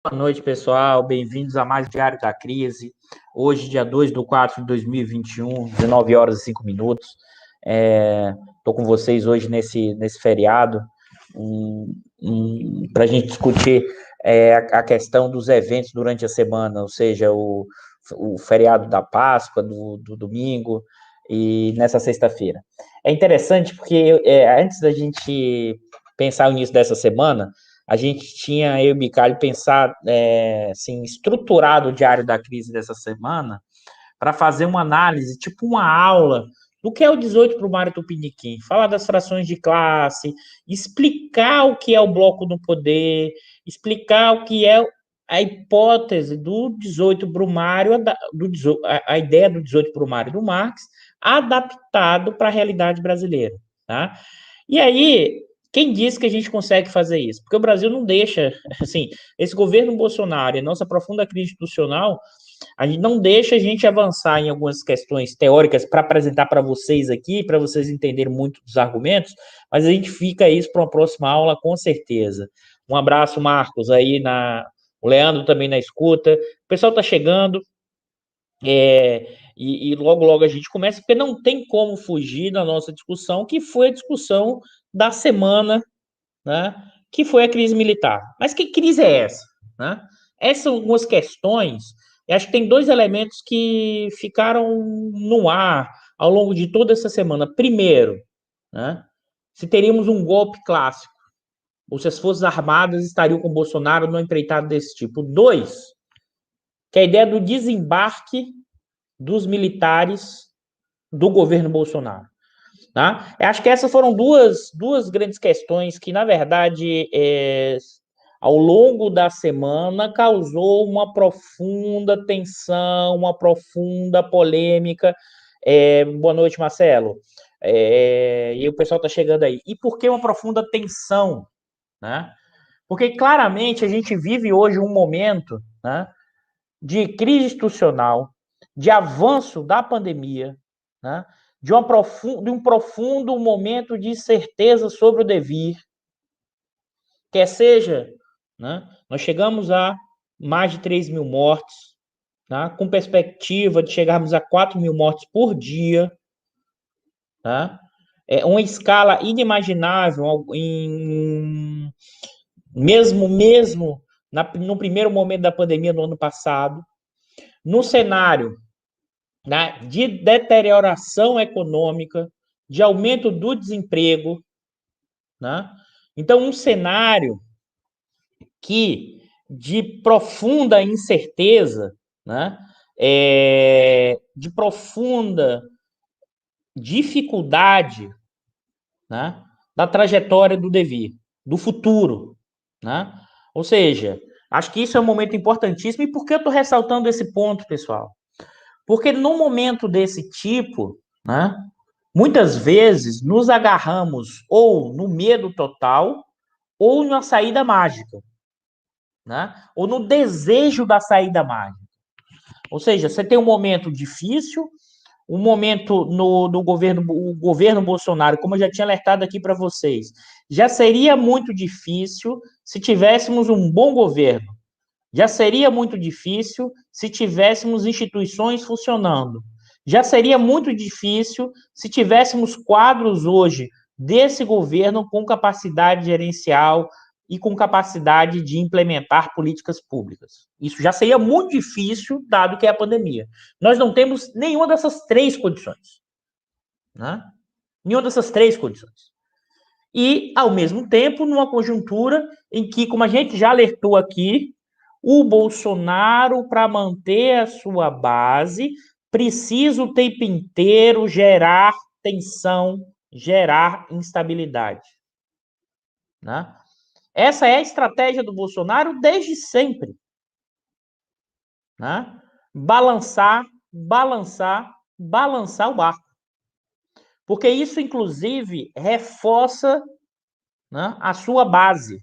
Boa noite, pessoal. Bem-vindos a mais Diário da Crise. Hoje, dia 2/4/2021, 19 horas e 5 minutos. Estou com vocês hoje nesse feriado para a gente discutir a questão dos eventos durante a semana, ou seja, o feriado da Páscoa, do domingo e nessa sexta-feira. É interessante porque antes da gente pensar o início dessa semana, a gente tinha, eu e o Bicalho, pensar, assim, estruturado o Diário da Crise dessa semana para fazer uma análise, tipo uma aula, do que é o 18 para o Mário Tupiniquim, falar das frações de classe, explicar o que é o bloco do poder, explicar o que é a hipótese do 18 Brumário, a ideia do 18 Brumário do Marx, adaptado para a realidade brasileira, tá? E aí, quem disse que a gente consegue fazer isso? Porque o Brasil não deixa, assim, esse governo Bolsonaro e a nossa profunda crise institucional, a gente não deixa a gente avançar em algumas questões teóricas para apresentar para vocês aqui, para vocês entenderem muito dos argumentos, mas a gente fica isso para uma próxima aula, com certeza. Um abraço, Marcos, o Leandro também na escuta. O pessoal está chegando, e logo, logo a gente começa, porque não tem como fugir da nossa discussão, que foi a discussão da semana, né, que foi a crise militar. Mas que crise é essa? Né? Essas são algumas questões, eu acho que tem dois elementos que ficaram no ar ao longo de toda essa semana. Primeiro, né, se teríamos um golpe clássico, ou se as Forças Armadas estariam com Bolsonaro numa empreitada desse tipo. Dois, que é a ideia do desembarque dos militares do governo Bolsonaro. Tá? Eu acho que essas foram duas grandes questões que, na verdade, ao longo da semana, causou uma profunda tensão, uma profunda polêmica. Boa noite, Marcelo. E o pessoal está chegando aí. E por que uma profunda tensão? Né? Porque claramente a gente vive hoje um momento, né, de crise institucional, de avanço da pandemia, né, de um profundo momento de incerteza sobre o devir, quer seja, né, nós chegamos a mais de 3 mil mortes, né, com perspectiva de chegarmos a 4 mil mortes por dia, né, uma escala inimaginável mesmo no primeiro momento da pandemia no ano passado, no cenário, né, de deterioração econômica, de aumento do desemprego, né? Então, um cenário que de profunda incerteza, né, de profunda dificuldade, né, da trajetória do devir, do futuro, né? Ou seja, acho que isso é um momento importantíssimo. E por que eu estou ressaltando esse ponto, pessoal? Porque num momento desse tipo, né, muitas vezes nos agarramos ou no medo total ou na saída mágica, né? Ou no desejo da saída mágica. Ou seja, você tem um momento difícil, um momento no governo, o governo Bolsonaro, como eu já tinha alertado aqui para vocês, já seria muito difícil se tivéssemos um bom governo. Já seria muito difícil se tivéssemos instituições funcionando. Já seria muito difícil se tivéssemos quadros hoje desse governo com capacidade gerencial e com capacidade de implementar políticas públicas. Isso já seria muito difícil, dado que é a pandemia. Nós não temos nenhuma dessas três condições. Né? Nenhuma dessas três condições. E, ao mesmo tempo, numa conjuntura em que, como a gente já alertou aqui, o Bolsonaro, para manter a sua base, precisa o tempo inteiro gerar tensão, gerar instabilidade. Né? Essa é a estratégia do Bolsonaro desde sempre. Né? Balançar, balançar, balançar o barco. Porque isso, inclusive, reforça, né, a sua base,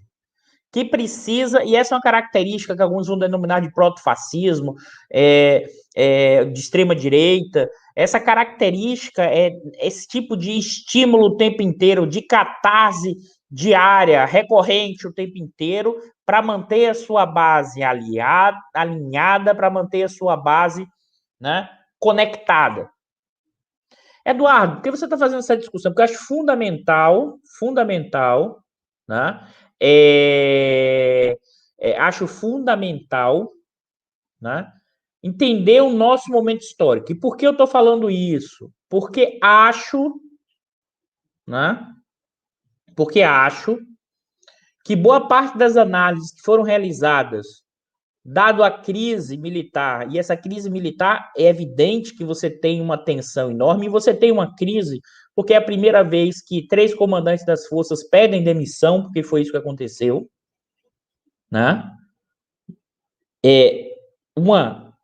que precisa, e essa é uma característica que alguns vão denominar de protofascismo, de extrema-direita, essa característica, esse tipo de estímulo o tempo inteiro, de catarse diária, recorrente o tempo inteiro, para manter a sua base alinhada, para manter a sua base, né, conectada. Eduardo, por que você está fazendo essa discussão? Porque eu acho fundamental, né? Acho fundamental, né, entender o nosso momento histórico. E por que eu estou falando isso? Porque acho, né? Porque acho que boa parte das análises que foram realizadas, dado a crise militar, e essa crise militar é evidente que você tem uma tensão enorme, e você tem uma crise, porque é a primeira vez que 3 comandantes das forças pedem demissão, porque foi isso que aconteceu, né? É uma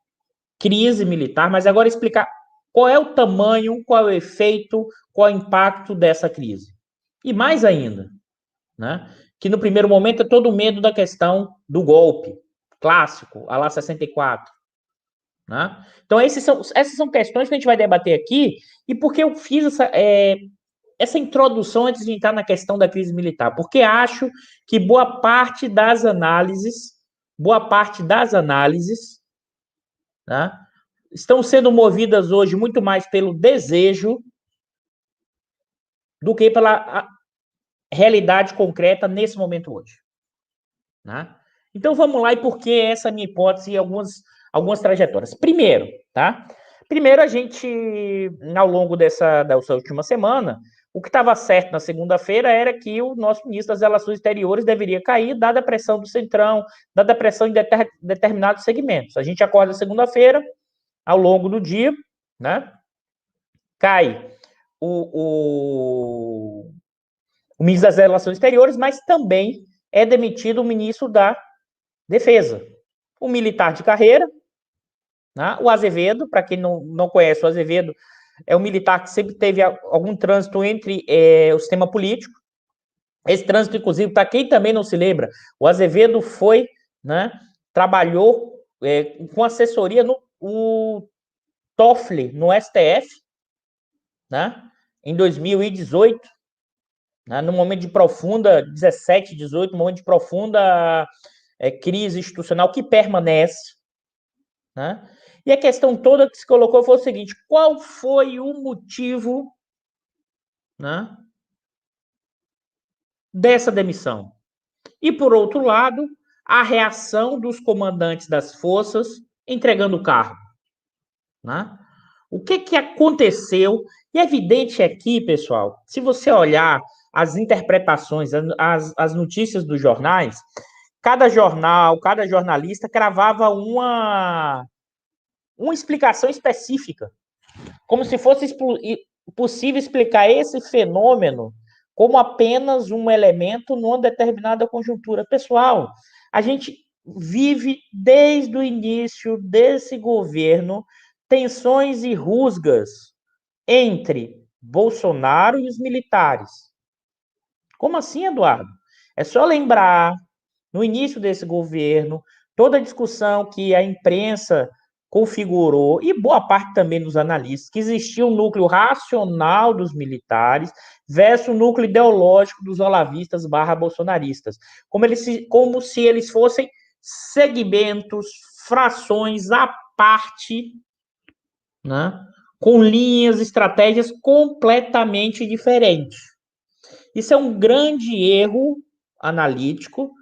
crise militar, mas agora explicar qual é o tamanho, qual é o efeito, qual é o impacto dessa crise. E mais ainda, né? Que no primeiro momento é todo o medo da questão do golpe clássico, a lá 64. Né? Então, essas são questões que a gente vai debater aqui, e por que eu fiz essa introdução antes de entrar na questão da crise militar? Porque acho que boa parte das análises, né, estão sendo movidas hoje muito mais pelo desejo do que pela realidade concreta nesse momento hoje. Né? Então vamos lá, e por que essa minha hipótese e algumas trajetórias? Primeiro, a gente, ao longo dessa última semana, o que estava certo na segunda-feira era que o nosso ministro das Relações Exteriores deveria cair, dada a pressão do Centrão, dada a pressão em determinados segmentos. A gente acorda segunda-feira, ao longo do dia, né? Cai o ministro das Relações Exteriores, mas também é demitido o ministro da Defesa. Um militar de carreira, né? O Azevedo, para quem não conhece, o Azevedo é um militar que sempre teve algum trânsito entre o sistema político. Esse trânsito, inclusive, para quem também não se lembra, o Azevedo foi, né, trabalhou com assessoria no Toffoli, no STF, né, em 2018, né, no momento de profunda, 17, 18, momento de profunda crise institucional que permanece, né? E a questão toda que se colocou foi o seguinte: qual foi o motivo, né, dessa demissão? E, por outro lado, a reação dos comandantes das forças entregando o cargo. Né? O que aconteceu? E é evidente aqui, pessoal, se você olhar as interpretações, as notícias dos jornais, cada jornal, cada jornalista cravava uma explicação específica, como se fosse possível explicar esse fenômeno como apenas um elemento numa determinada conjuntura. Pessoal, a gente vive desde o início desse governo tensões e rusgas entre Bolsonaro e os militares. Como assim, Eduardo? É só lembrar, no início desse governo, toda a discussão que a imprensa configurou, e boa parte também dos analistas, que existia um núcleo racional dos militares versus o núcleo ideológico dos olavistas / bolsonaristas. Como se eles fossem segmentos, frações à parte, né, com linhas, estratégias completamente diferentes. Isso é um grande erro analítico,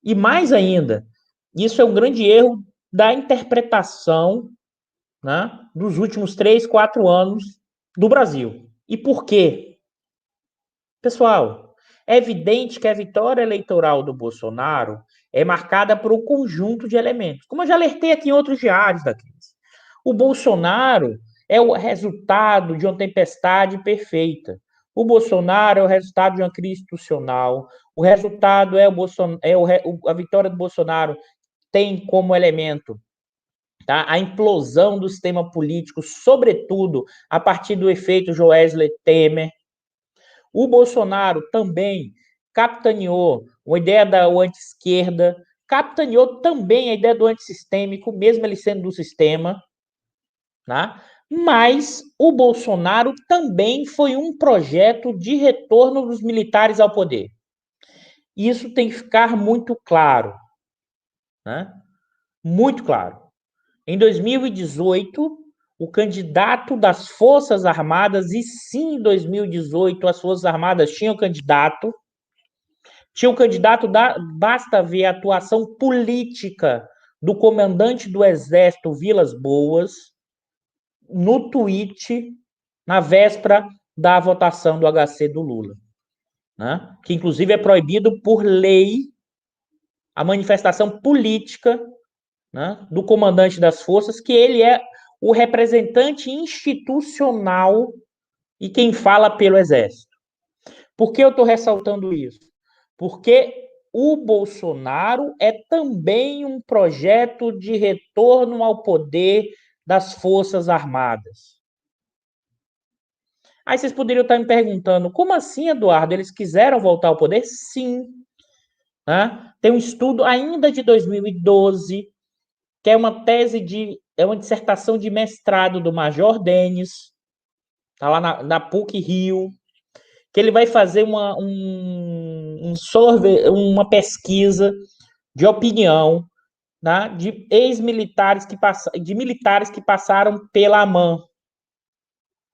e mais ainda, isso é um grande erro da interpretação, né, dos últimos 3, 4 anos do Brasil. E por quê? Pessoal, é evidente que a vitória eleitoral do Bolsonaro é marcada por um conjunto de elementos, como eu já alertei aqui em outros diários da crise. O Bolsonaro é o resultado de uma tempestade perfeita. O Bolsonaro é o resultado de uma crise institucional. O resultado a vitória do Bolsonaro tem como elemento, tá, a implosão do sistema político, sobretudo a partir do efeito Joesley Temer. O Bolsonaro também capitaneou a ideia da anti-esquerda, capitaneou também a ideia do antissistêmico, mesmo ele sendo do sistema, né? Mas o Bolsonaro também foi um projeto de retorno dos militares ao poder. Isso tem que ficar muito claro, né? Muito claro. Em 2018, o candidato das Forças Armadas, e sim, em 2018, as Forças Armadas tinha um candidato, basta ver a atuação política do comandante do Exército, Vilas Boas, no tweet, na véspera da votação do HC do Lula, né? Que inclusive é proibido por lei a manifestação política, né, do comandante das forças, que ele é o representante institucional e quem fala pelo Exército. Por que eu estou ressaltando isso? Porque o Bolsonaro é também um projeto de retorno ao poder das Forças Armadas. Aí vocês poderiam estar me perguntando, como assim, Eduardo? Eles quiseram voltar ao poder? Sim. Né? Tem um estudo ainda de 2012, que é uma dissertação de mestrado do Major Denis, tá lá na PUC Rio, que ele vai fazer uma pesquisa de opinião, né, de ex-militares de militares que passaram pela AMAN,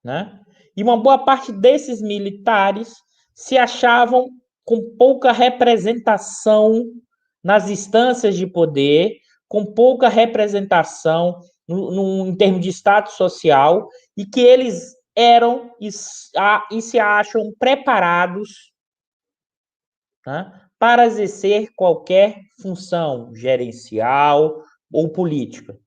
né? E uma boa parte desses militares se achavam com pouca representação nas instâncias de poder, com pouca representação em termos de status social, e que eles eram e se acham preparados, né, para exercer qualquer função gerencial ou política.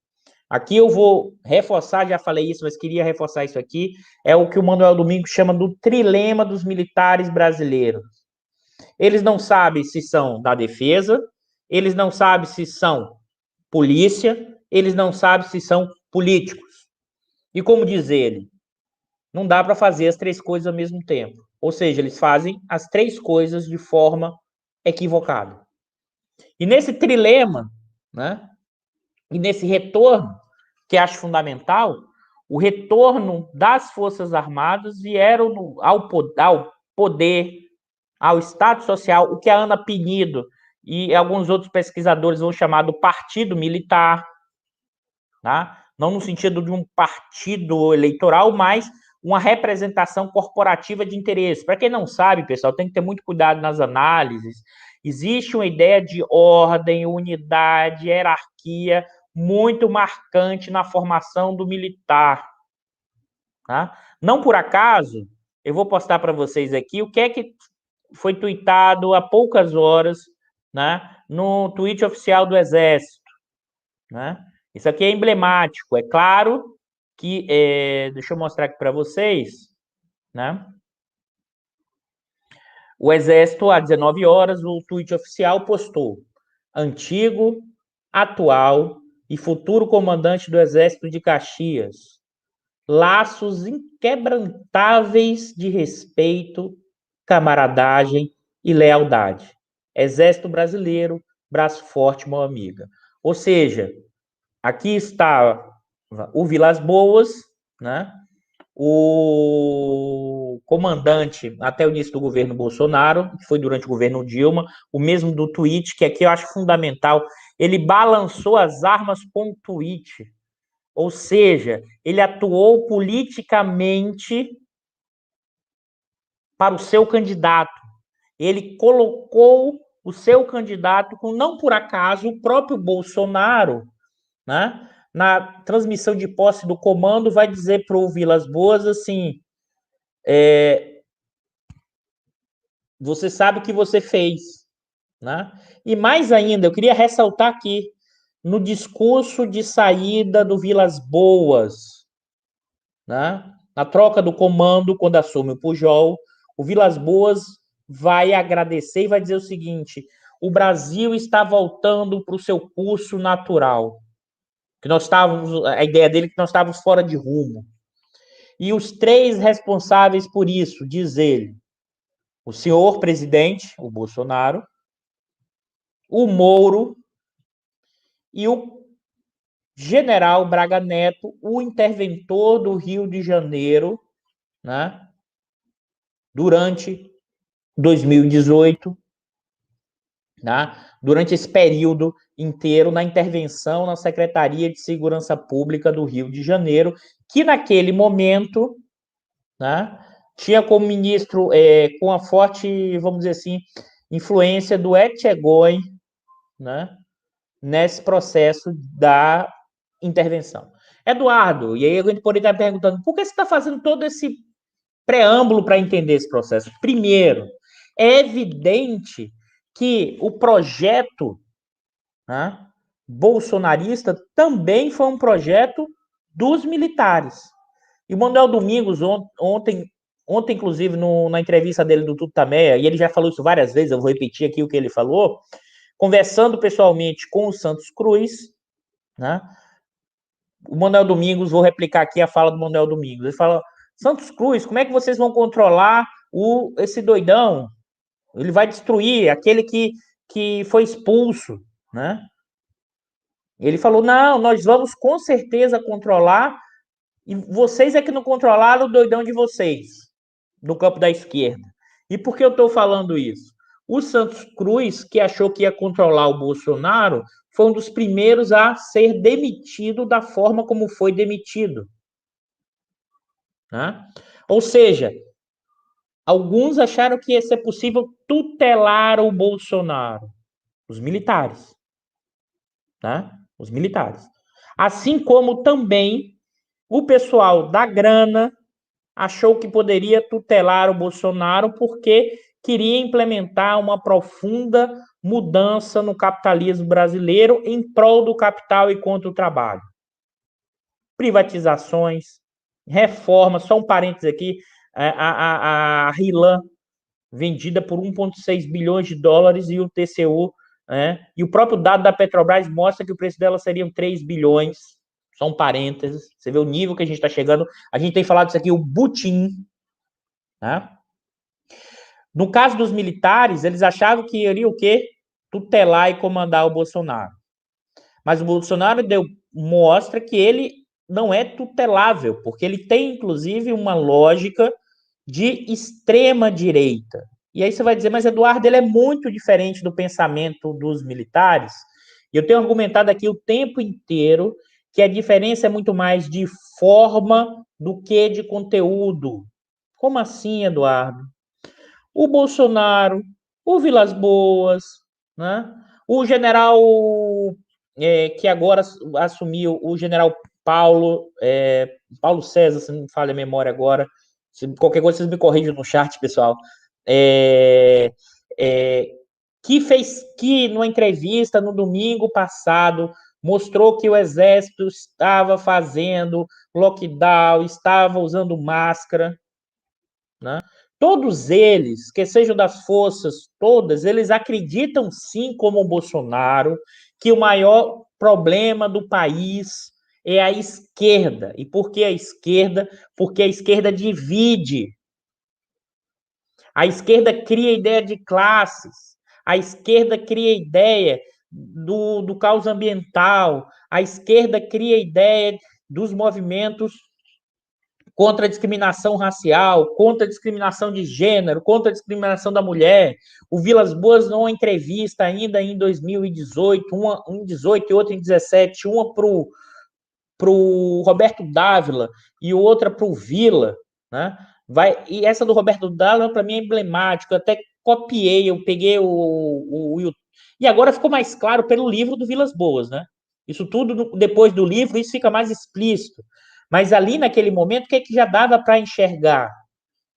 Aqui eu vou reforçar, já falei isso, mas queria reforçar isso aqui, é o que o Manuel Domingos chama do trilema dos militares brasileiros. Eles não sabem se são da defesa, eles não sabem se são polícia, eles não sabem se são políticos. E como diz ele, não dá para fazer as três coisas ao mesmo tempo. Ou seja, eles fazem as três coisas de forma equivocada. E nesse trilema, né, e nesse retorno, que acho fundamental, o retorno das Forças Armadas vieram ao poder, ao Estado Social, o que a Ana Pinido e alguns outros pesquisadores vão chamar do partido militar, tá? Não no sentido de um partido eleitoral, mas uma representação corporativa de interesse. Para quem não sabe, pessoal, tem que ter muito cuidado nas análises. Existe uma ideia de ordem, unidade, hierarquia muito marcante na formação do militar. Tá? Não por acaso, eu vou postar para vocês aqui o que é que foi tuitado há poucas horas, né, no tweet oficial do Exército. Né? Isso aqui é emblemático. É claro que, deixa eu mostrar aqui para vocês, né? O Exército, às 19 horas, o tweet oficial postou: antigo, atual e futuro comandante do Exército de Caxias, laços inquebrantáveis de respeito, camaradagem e lealdade. Exército Brasileiro, braço forte, mão amiga. Ou seja, aqui está o Vilas Boas, né? O comandante até o início do governo Bolsonaro, que foi durante o governo Dilma, o mesmo do tweet, que aqui eu acho fundamental, ele balançou as armas com o tweet, ou seja, ele atuou politicamente para o seu candidato. Ele colocou o seu candidato, não por acaso, o próprio Bolsonaro, né, na transmissão de posse do comando, vai dizer para o Vilas Boas assim: você sabe o que você fez. Né? E mais ainda, eu queria ressaltar aqui, no discurso de saída do Vilas Boas, né, na troca do comando, quando assume o Pujol, o Vilas Boas vai agradecer e vai dizer o seguinte: o Brasil está voltando para o seu curso natural. Que nós estávamos, a ideia dele é que nós estávamos fora de rumo. E os três responsáveis por isso, diz ele: o senhor presidente, o Bolsonaro, o Moro e o general Braga Neto, o interventor do Rio de Janeiro, né, durante 2018, tá? Durante esse período inteiro na intervenção na Secretaria de Segurança Pública do Rio de Janeiro, que naquele momento, né, tinha como ministro, com a forte, vamos dizer assim, influência do Etchegóin, né, nesse processo da intervenção. Eduardo, e aí a gente poderia estar perguntando, por que você está fazendo todo esse preâmbulo para entender esse processo? Primeiro, é evidente que o projeto, né, bolsonarista também foi um projeto dos militares. E o Manuel Domingos, ontem inclusive, na entrevista dele do Tutameia, e ele já falou isso várias vezes, eu vou repetir aqui o que ele falou, conversando pessoalmente com o Santos Cruz, né? O Manuel Domingos, vou replicar aqui a fala do Manuel Domingos. Ele fala: Santos Cruz, como é que vocês vão controlar esse doidão? Ele vai destruir aquele que foi expulso, né? Ele falou: não, nós vamos com certeza controlar, e vocês é que não controlaram o doidão de vocês, no campo da esquerda. E por que eu estou falando isso? O Santos Cruz, que achou que ia controlar o Bolsonaro, foi um dos primeiros a ser demitido da forma como foi demitido. Né? Ou seja, alguns acharam que ia ser possível tutelar o Bolsonaro. Os militares. Né? Os militares. Assim como também o pessoal da grana achou que poderia tutelar o Bolsonaro porque queria implementar uma profunda mudança no capitalismo brasileiro em prol do capital e contra o trabalho. Privatizações, reformas, só um parênteses aqui, a RILAN vendida por 1,6 bilhões de dólares e o TCU, né? E o próprio dado da Petrobras mostra que o preço dela seria 3 bilhões, só um parênteses, você vê o nível que a gente está chegando. A gente tem falado isso aqui, o Butin, né? No caso dos militares, eles achavam que iria o quê? Tutelar e comandar o Bolsonaro. Mas o Bolsonaro mostra que ele não é tutelável, porque ele tem, inclusive, uma lógica de extrema direita. E aí você vai dizer, mas Eduardo, ele é muito diferente do pensamento dos militares. E eu tenho argumentado aqui o tempo inteiro que a diferença é muito mais de forma do que de conteúdo. Como assim, Eduardo? O Bolsonaro, o Vilas Boas, né? O general que agora assumiu, o general Paulo César, se não me falha a memória agora, qualquer coisa vocês me corrijam no chat, pessoal, é, é, que numa entrevista no domingo passado mostrou que o exército estava fazendo lockdown, estava usando máscara, né? Todos eles, que sejam das forças todas, eles acreditam sim, como o Bolsonaro, que o maior problema do país é a esquerda. E por que a esquerda? Porque a esquerda divide. A esquerda cria ideia de classes. A esquerda cria ideia do caos ambiental. A esquerda cria ideia dos movimentos contra a discriminação racial, contra a discriminação de gênero, contra a discriminação da mulher. O Vilas Boas, numa entrevista ainda em 2018, uma em 18 e outra em 17, uma para o Roberto Dávila e outra para o Vila, né? E essa do Roberto Dávila, para mim, é emblemática. Eu até copiei, eu peguei e agora ficou mais claro pelo livro do Vilas Boas, né? Isso tudo, depois do livro, isso fica mais explícito. Mas ali, naquele momento, o que, é que já dava para enxergar?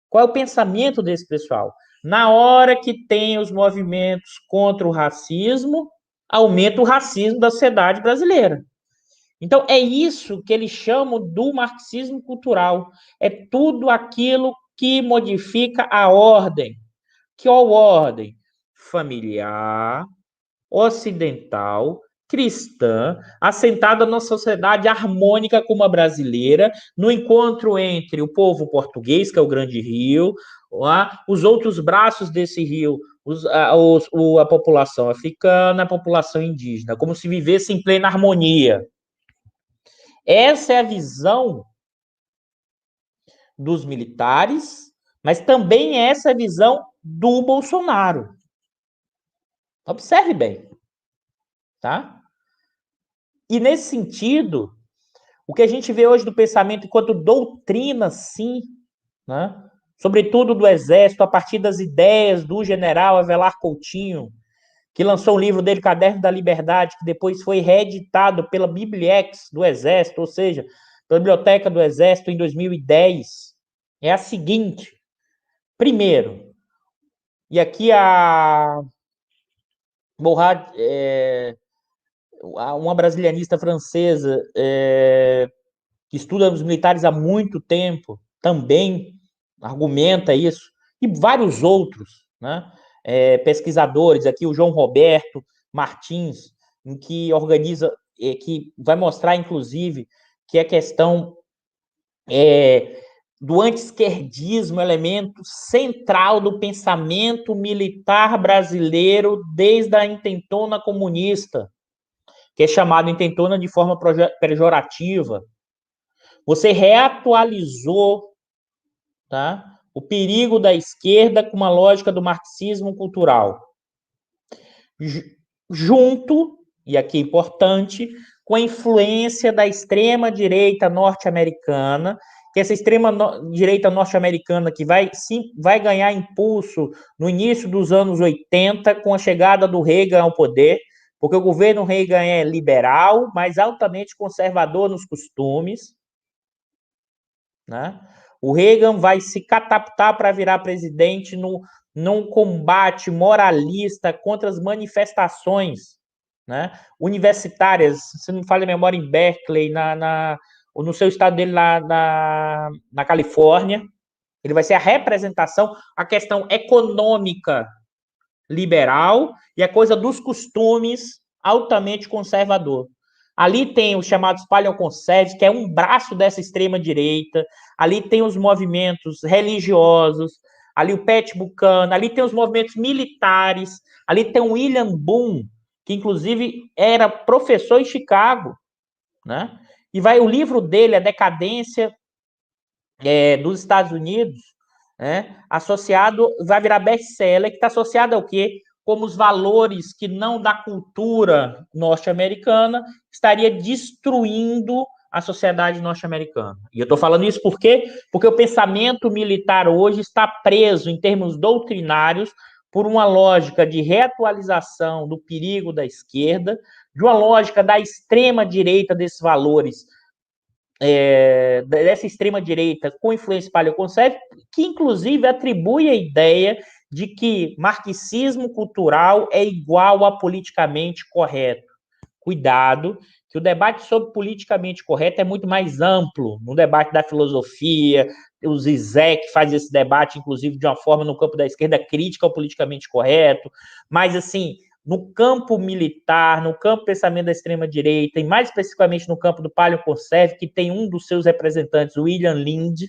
Qual é o pensamento desse pessoal? Na hora que tem os movimentos contra o racismo, aumenta o racismo da sociedade brasileira. Então, é isso que eles chamam do marxismo cultural. É tudo aquilo que modifica a ordem. Que ordem? Familiar, ocidental, cristã, assentada numa sociedade harmônica como a brasileira, no encontro entre o povo português, que é o Grande Rio, os outros braços desse rio, a população africana, a população indígena, como se vivesse em plena harmonia. Essa é a visão dos militares, mas também essa é a visão do Bolsonaro. Observe bem, tá? E nesse sentido, o que a gente vê hoje do pensamento enquanto doutrina, sim, né? Sobretudo do Exército, a partir das ideias do general Avelar Coutinho, que lançou o livro dele, Caderno da Liberdade, que depois foi reeditado pela Bibliex do Exército, ou seja, pela Biblioteca do Exército em 2010, é a seguinte. Primeiro, e aqui Morad, uma brasilianista francesa que estuda os militares há muito tempo, também argumenta isso, e vários outros, né? Pesquisadores, aqui o João Roberto Martins, em que organiza, que vai mostrar, inclusive, que a questão do anti-esquerdismo, elemento central do pensamento militar brasileiro desde a intentona comunista, que é chamado intentona de forma pejorativa. Você reatualizou, tá, o perigo da esquerda com uma lógica do marxismo cultural. Junto, e aqui é importante, com a influência da extrema-direita norte-americana, que essa extrema-direita norte-americana que vai ganhar impulso no início dos anos 80, com a chegada do Reagan ao poder, porque o governo Reagan é liberal, mas altamente conservador nos costumes, né? O Reagan vai se catapultar para virar presidente num combate moralista contra as manifestações, né, universitárias, se não me falha a memória, em Berkeley, ou no seu estado dele na Califórnia. Ele vai ser a representação, a questão econômica liberal e a coisa dos costumes altamente conservador. Ali tem os chamados paleoconserves, que é um braço dessa extrema-direita. Ali tem os movimentos religiosos. Ali o Pat Buchanan. Ali tem os movimentos militares. Ali tem o William Boone, que inclusive era professor em Chicago, né? E o livro dele, A Decadência dos Estados Unidos, né? Associado, vai virar best-seller, que está associado ao quê? Como os valores que não da cultura norte-americana estaria destruindo a sociedade norte-americana. E eu estou falando isso por quê? Porque o pensamento militar hoje está preso, em termos doutrinários, por uma lógica de reatualização do perigo da esquerda, de uma lógica da extrema-direita desses valores, dessa extrema-direita com influência paleoconserve, que inclusive atribui a ideia de que marxismo cultural é igual a politicamente correto. Cuidado, que o debate sobre politicamente correto é muito mais amplo. No debate da filosofia, o Zizek faz esse debate, inclusive, de uma forma no campo da esquerda crítica ao politicamente correto, mas, assim, no campo militar, no campo do pensamento da extrema-direita, e mais especificamente no campo do paleoconserve, que tem um dos seus representantes, William Lind,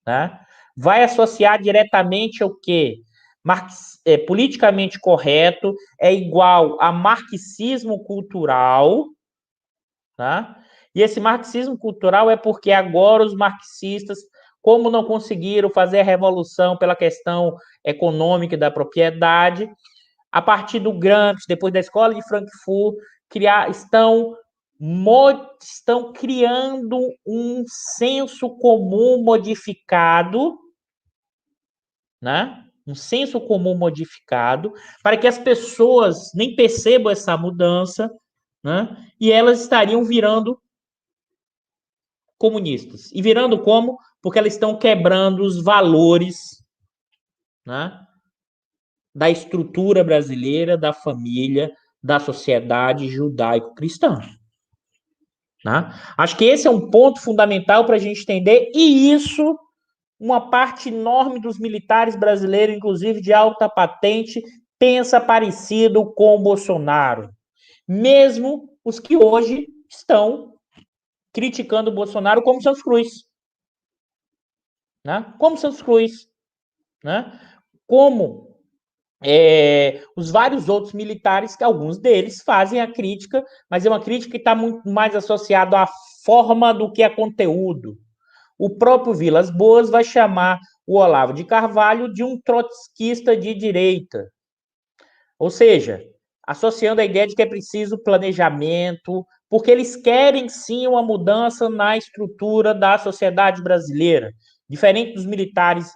né, vai associar diretamente ao quê? Politicamente correto é igual a marxismo cultural, tá? E esse marxismo cultural é porque agora os marxistas, como não conseguiram fazer a revolução pela questão econômica e da propriedade, a partir do Gramsci, depois da Escola de Frankfurt, estão criando um senso comum modificado, né? Um senso comum modificado, para que as pessoas nem percebam essa mudança, né? E elas estariam virando comunistas. E virando como? Porque elas estão quebrando os valores, né, da estrutura brasileira, da família, da sociedade judaico-cristã. Né? Acho que esse é um ponto fundamental para a gente entender, e isso, uma parte enorme dos militares brasileiros, inclusive de alta patente, pensa parecido com o Bolsonaro. Mesmo os que hoje estão criticando o Bolsonaro como Santos Cruz. Né? Como Santos Cruz. Né? Como os vários outros militares, que alguns deles fazem a crítica, mas é uma crítica que está muito mais associada à forma do que a conteúdo. O próprio Vilas Boas vai chamar o Olavo de Carvalho de um trotskista de direita. Ou seja, associando a ideia de que é preciso planejamento, porque eles querem sim uma mudança na estrutura da sociedade brasileira, diferente dos militares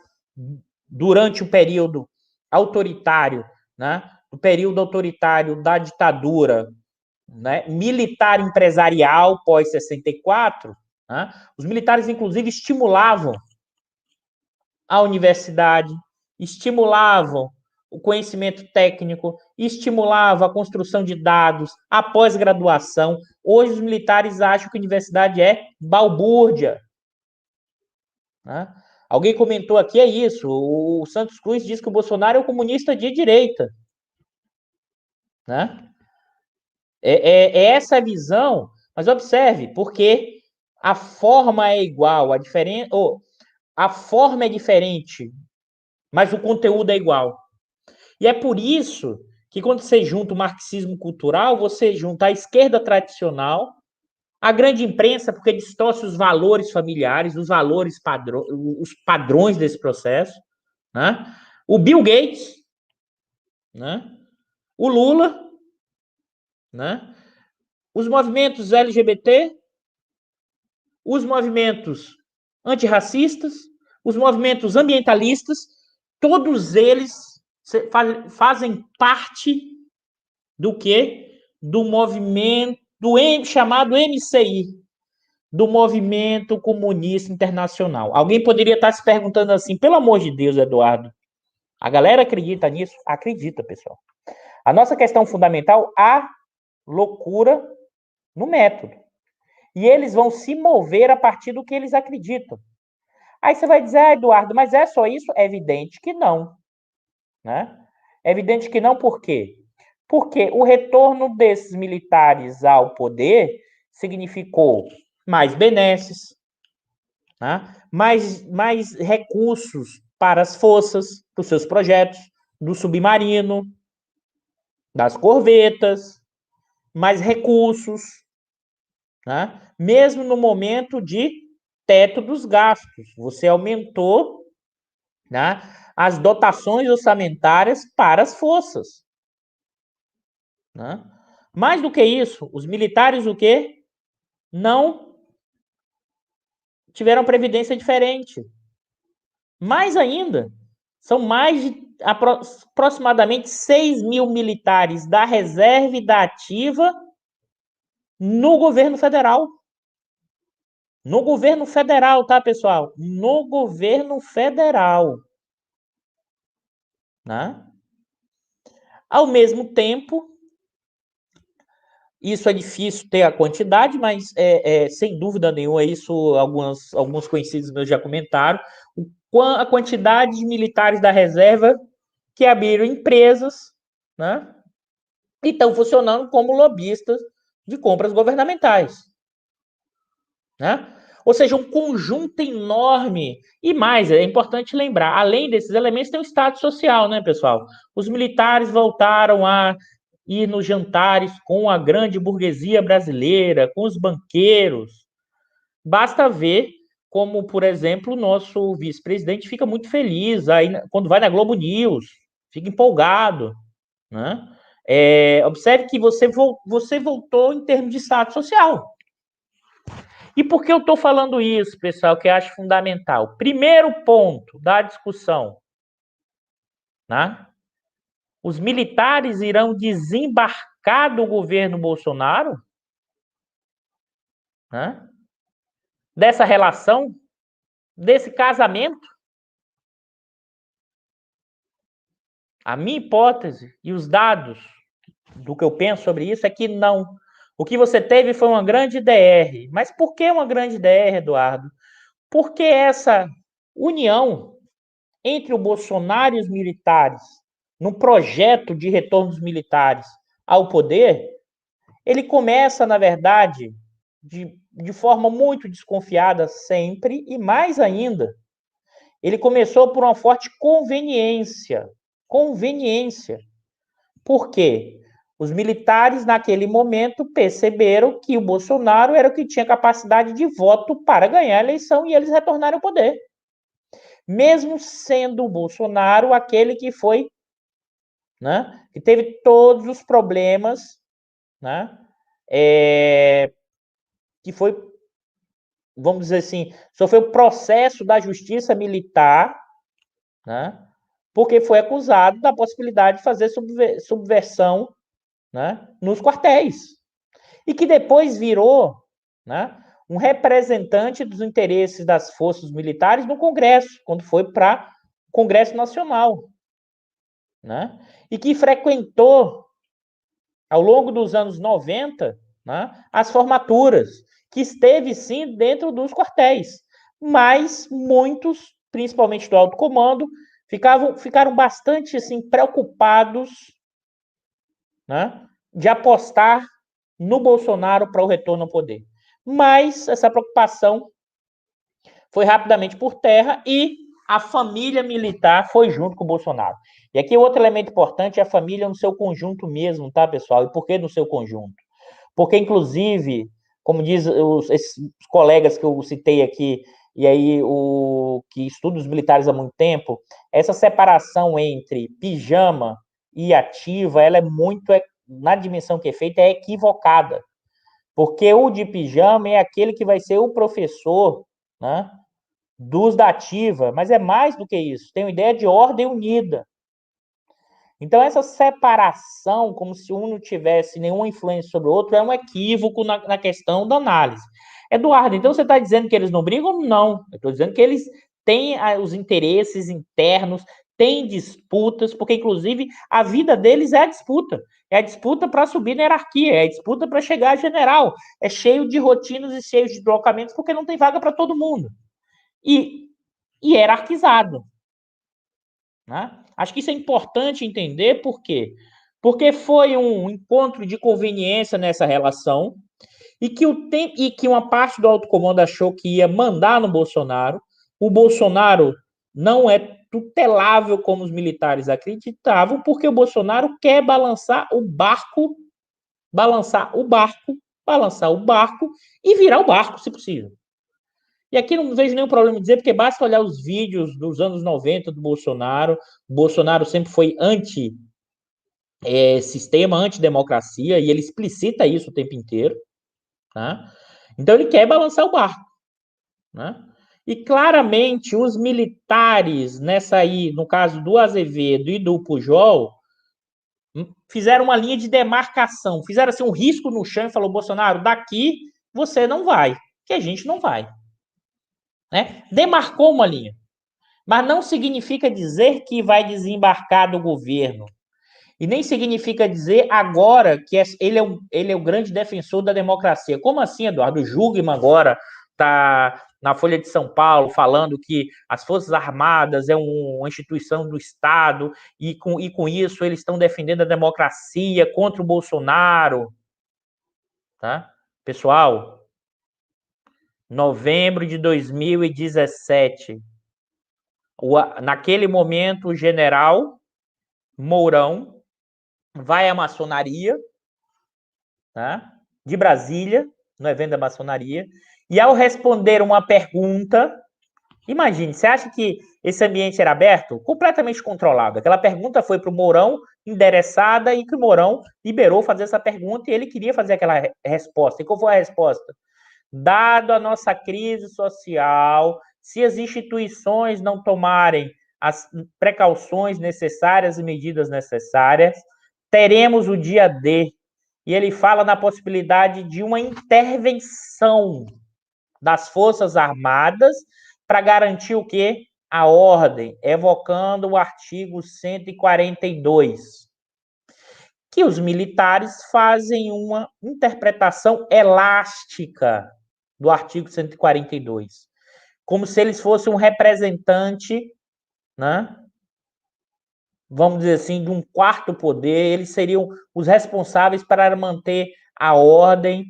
durante o período autoritário, né? O período autoritário da ditadura, né? Militar empresarial pós 64, né? Os militares inclusive estimulavam a universidade, estimulavam o conhecimento técnico, estimulava a construção de dados, a pós-graduação. Hoje os militares acham que a universidade é balbúrdia. Né? Alguém comentou aqui, é isso, o Santos Cruz diz que o Bolsonaro é um comunista de direita. Né? É essa a visão, mas observe, porque a forma é igual, a forma é diferente, mas o conteúdo é igual. E é por isso que quando você junta o marxismo cultural, você junta a esquerda tradicional, a grande imprensa, porque distorce os valores familiares, os valores os padrões desse processo, né? O Bill Gates, né? O Lula, né? Os movimentos LGBT, os movimentos antirracistas, os movimentos ambientalistas, todos eles fazem parte do que? Do movimento chamado MCI, do Movimento Comunista Internacional. Alguém poderia estar se perguntando assim, pelo amor de Deus, Eduardo, a galera acredita nisso? Acredita, pessoal. A nossa questão fundamental, há loucura no método. E eles vão se mover a partir do que eles acreditam. Aí você vai dizer, Eduardo, mas é só isso? É evidente que não. Né? É evidente que não, por quê? Porque o retorno desses militares ao poder significou mais benesses, né? mais recursos para as forças, para os seus projetos, do submarino, das corvetas, mais recursos, né? Mesmo no momento de teto dos gastos. Você aumentou, né, as dotações orçamentárias para as forças. Né? Mais do que isso, os militares o quê? Não tiveram previdência diferente. Mais ainda, são mais de aproximadamente 6 mil militares da reserva e da ativa no governo federal. No governo federal, tá, pessoal? No governo federal. Né? Ao mesmo tempo, isso é difícil ter a quantidade, mas sem dúvida nenhuma, isso alguns conhecidos meus já comentaram, a quantidade de militares da reserva que abriram empresas, né, e estão funcionando como lobistas de compras governamentais. Né? Ou seja, um conjunto enorme. E mais, é importante lembrar, além desses elementos, tem o Estado social, né, pessoal? Os militares voltaram a ir nos jantares com a grande burguesia brasileira, com os banqueiros. Basta ver como, por exemplo, o nosso vice-presidente fica muito feliz aí, quando vai na Globo News, fica empolgado. Né? Observe que você voltou em termos de Estado social. E por que eu estou falando isso, pessoal, que eu acho fundamental? Primeiro ponto da discussão, né? Os militares irão desembarcar do governo Bolsonaro, né? Dessa relação, desse casamento. A minha hipótese e os dados do que eu penso sobre isso é que não. O que você teve foi uma grande DR. Mas por que uma grande DR, Eduardo? Porque essa união entre o Bolsonaro e os militares, no projeto de retorno dos militares ao poder, ele começa, na verdade, de forma muito desconfiada sempre, e mais ainda, ele começou por uma forte conveniência. Conveniência. Por quê? Os militares, naquele momento, perceberam que o Bolsonaro era o que tinha capacidade de voto para ganhar a eleição e eles retornaram ao poder. Mesmo sendo o Bolsonaro aquele que foi, né? Que teve todos os problemas, né? Que foi, vamos dizer assim, sofreu o processo da justiça militar, né? Porque foi acusado da possibilidade de fazer subversão, né? Nos quartéis. E que depois virou, né? Um representante dos interesses das forças militares no Congresso, quando foi para o Congresso Nacional, né? E que frequentou, ao longo dos anos 90, né, as formaturas, que esteve sim dentro dos quartéis, mas muitos, principalmente do alto comando, ficaram bastante assim, preocupados, né, de apostar no Bolsonaro para o retorno ao poder. Mas essa preocupação foi rapidamente por terra e a família militar foi junto com o Bolsonaro. E aqui outro elemento importante é a família no seu conjunto mesmo, tá, pessoal? E por que no seu conjunto? Porque, inclusive, como diz esses colegas que eu citei aqui, e aí o que estudam os militares há muito tempo, essa separação entre pijama e ativa, ela é muito, na dimensão que é feita, é equivocada. Porque o de pijama é aquele que vai ser o professor, né, dos da ativa, mas é mais do que isso, tem uma ideia de ordem unida. Então, essa separação, como se um não tivesse nenhuma influência sobre o outro, é um equívoco na questão da análise. Eduardo, então você está dizendo que eles não brigam? Não. Eu estou dizendo que eles têm os interesses internos, têm disputas, porque, inclusive, a vida deles é a disputa. É a disputa para subir na hierarquia, é a disputa para chegar a general. É cheio de rotinas e cheio de deslocamentos, porque não tem vaga para todo mundo. E hierarquizado. Né? Acho que isso é importante entender, por quê? Porque foi um encontro de conveniência nessa relação e que uma parte do alto comando achou que ia mandar no Bolsonaro. O Bolsonaro não é tutelável como os militares acreditavam, porque o Bolsonaro quer balançar o barco e virar o barco, se possível. E aqui não vejo nenhum problema em dizer, porque basta olhar os vídeos dos anos 90 do Bolsonaro. O Bolsonaro sempre foi anti-sistema, anti-democracia, e ele explicita isso o tempo inteiro. Né? Então ele quer balançar o barco. Né? E claramente os militares, nessa aí, no caso do Azevedo e do Pujol, fizeram uma linha de demarcação, fizeram assim um risco no chão e falou: Bolsonaro, daqui você não vai, que a gente não vai. Né? Demarcou uma linha. Mas não significa dizer que vai desembarcar do governo. E nem significa dizer agora que ele é o grande defensor da democracia. Como assim, Eduardo? O Jugman agora está na Folha de São Paulo falando que as Forças Armadas é uma instituição do Estado e com isso eles estão defendendo a democracia contra o Bolsonaro. Tá? Pessoal, novembro de 2017, naquele momento, o general Mourão vai à maçonaria, tá? De Brasília, no evento da maçonaria, e ao responder uma pergunta, imagine, você acha que esse ambiente era aberto? Completamente controlado. Aquela pergunta foi para o Mourão, endereçada, e que o Mourão liberou fazer essa pergunta, e ele queria fazer aquela resposta. E qual foi a resposta? Dado a nossa crise social, se as instituições não tomarem as precauções necessárias e medidas necessárias, teremos o dia D. E ele fala na possibilidade de uma intervenção das Forças Armadas para garantir o quê? A ordem, evocando o artigo 142. Que os militares fazem uma interpretação elástica do artigo 142, como se eles fossem um representante, né, vamos dizer assim, de um quarto poder, eles seriam os responsáveis para manter a ordem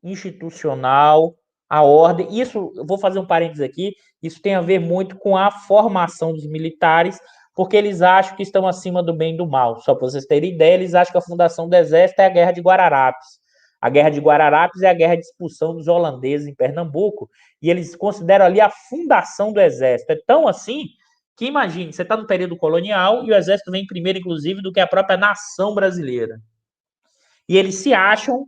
institucional, a ordem. Isso, eu vou fazer um parênteses aqui, isso tem a ver muito com a formação dos militares, porque eles acham que estão acima do bem e do mal. Só para vocês terem ideia, eles acham que a fundação do Exército é a Guerra de Guararapes. A Guerra de Guararapes é a guerra de expulsão dos holandeses em Pernambuco, e eles consideram ali a fundação do Exército. É tão assim Que imagine, você está no período colonial e o exército vem primeiro, inclusive, do que a própria nação brasileira. E eles se acham,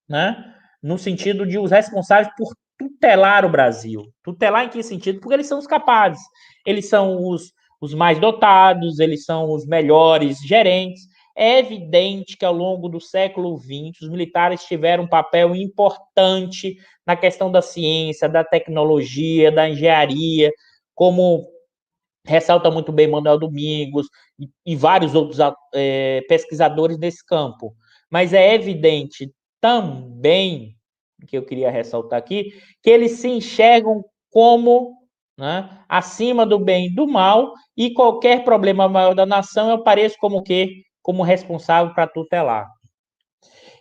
né, no sentido de os responsáveis por tutelar o Brasil. Tutelar em que sentido? Porque eles são os capazes. Eles são os mais dotados, eles são os melhores gerentes. É evidente que ao longo do século XX, os militares tiveram um papel importante na questão da ciência, da tecnologia, da engenharia, como ressalta muito bem Manuel Domingos e vários outros pesquisadores desse campo. Mas é evidente também, que eu queria ressaltar aqui, que eles se enxergam como, né, acima do bem e do mal, e qualquer problema maior da nação eu apareço como o quê? Como responsável para tutelar.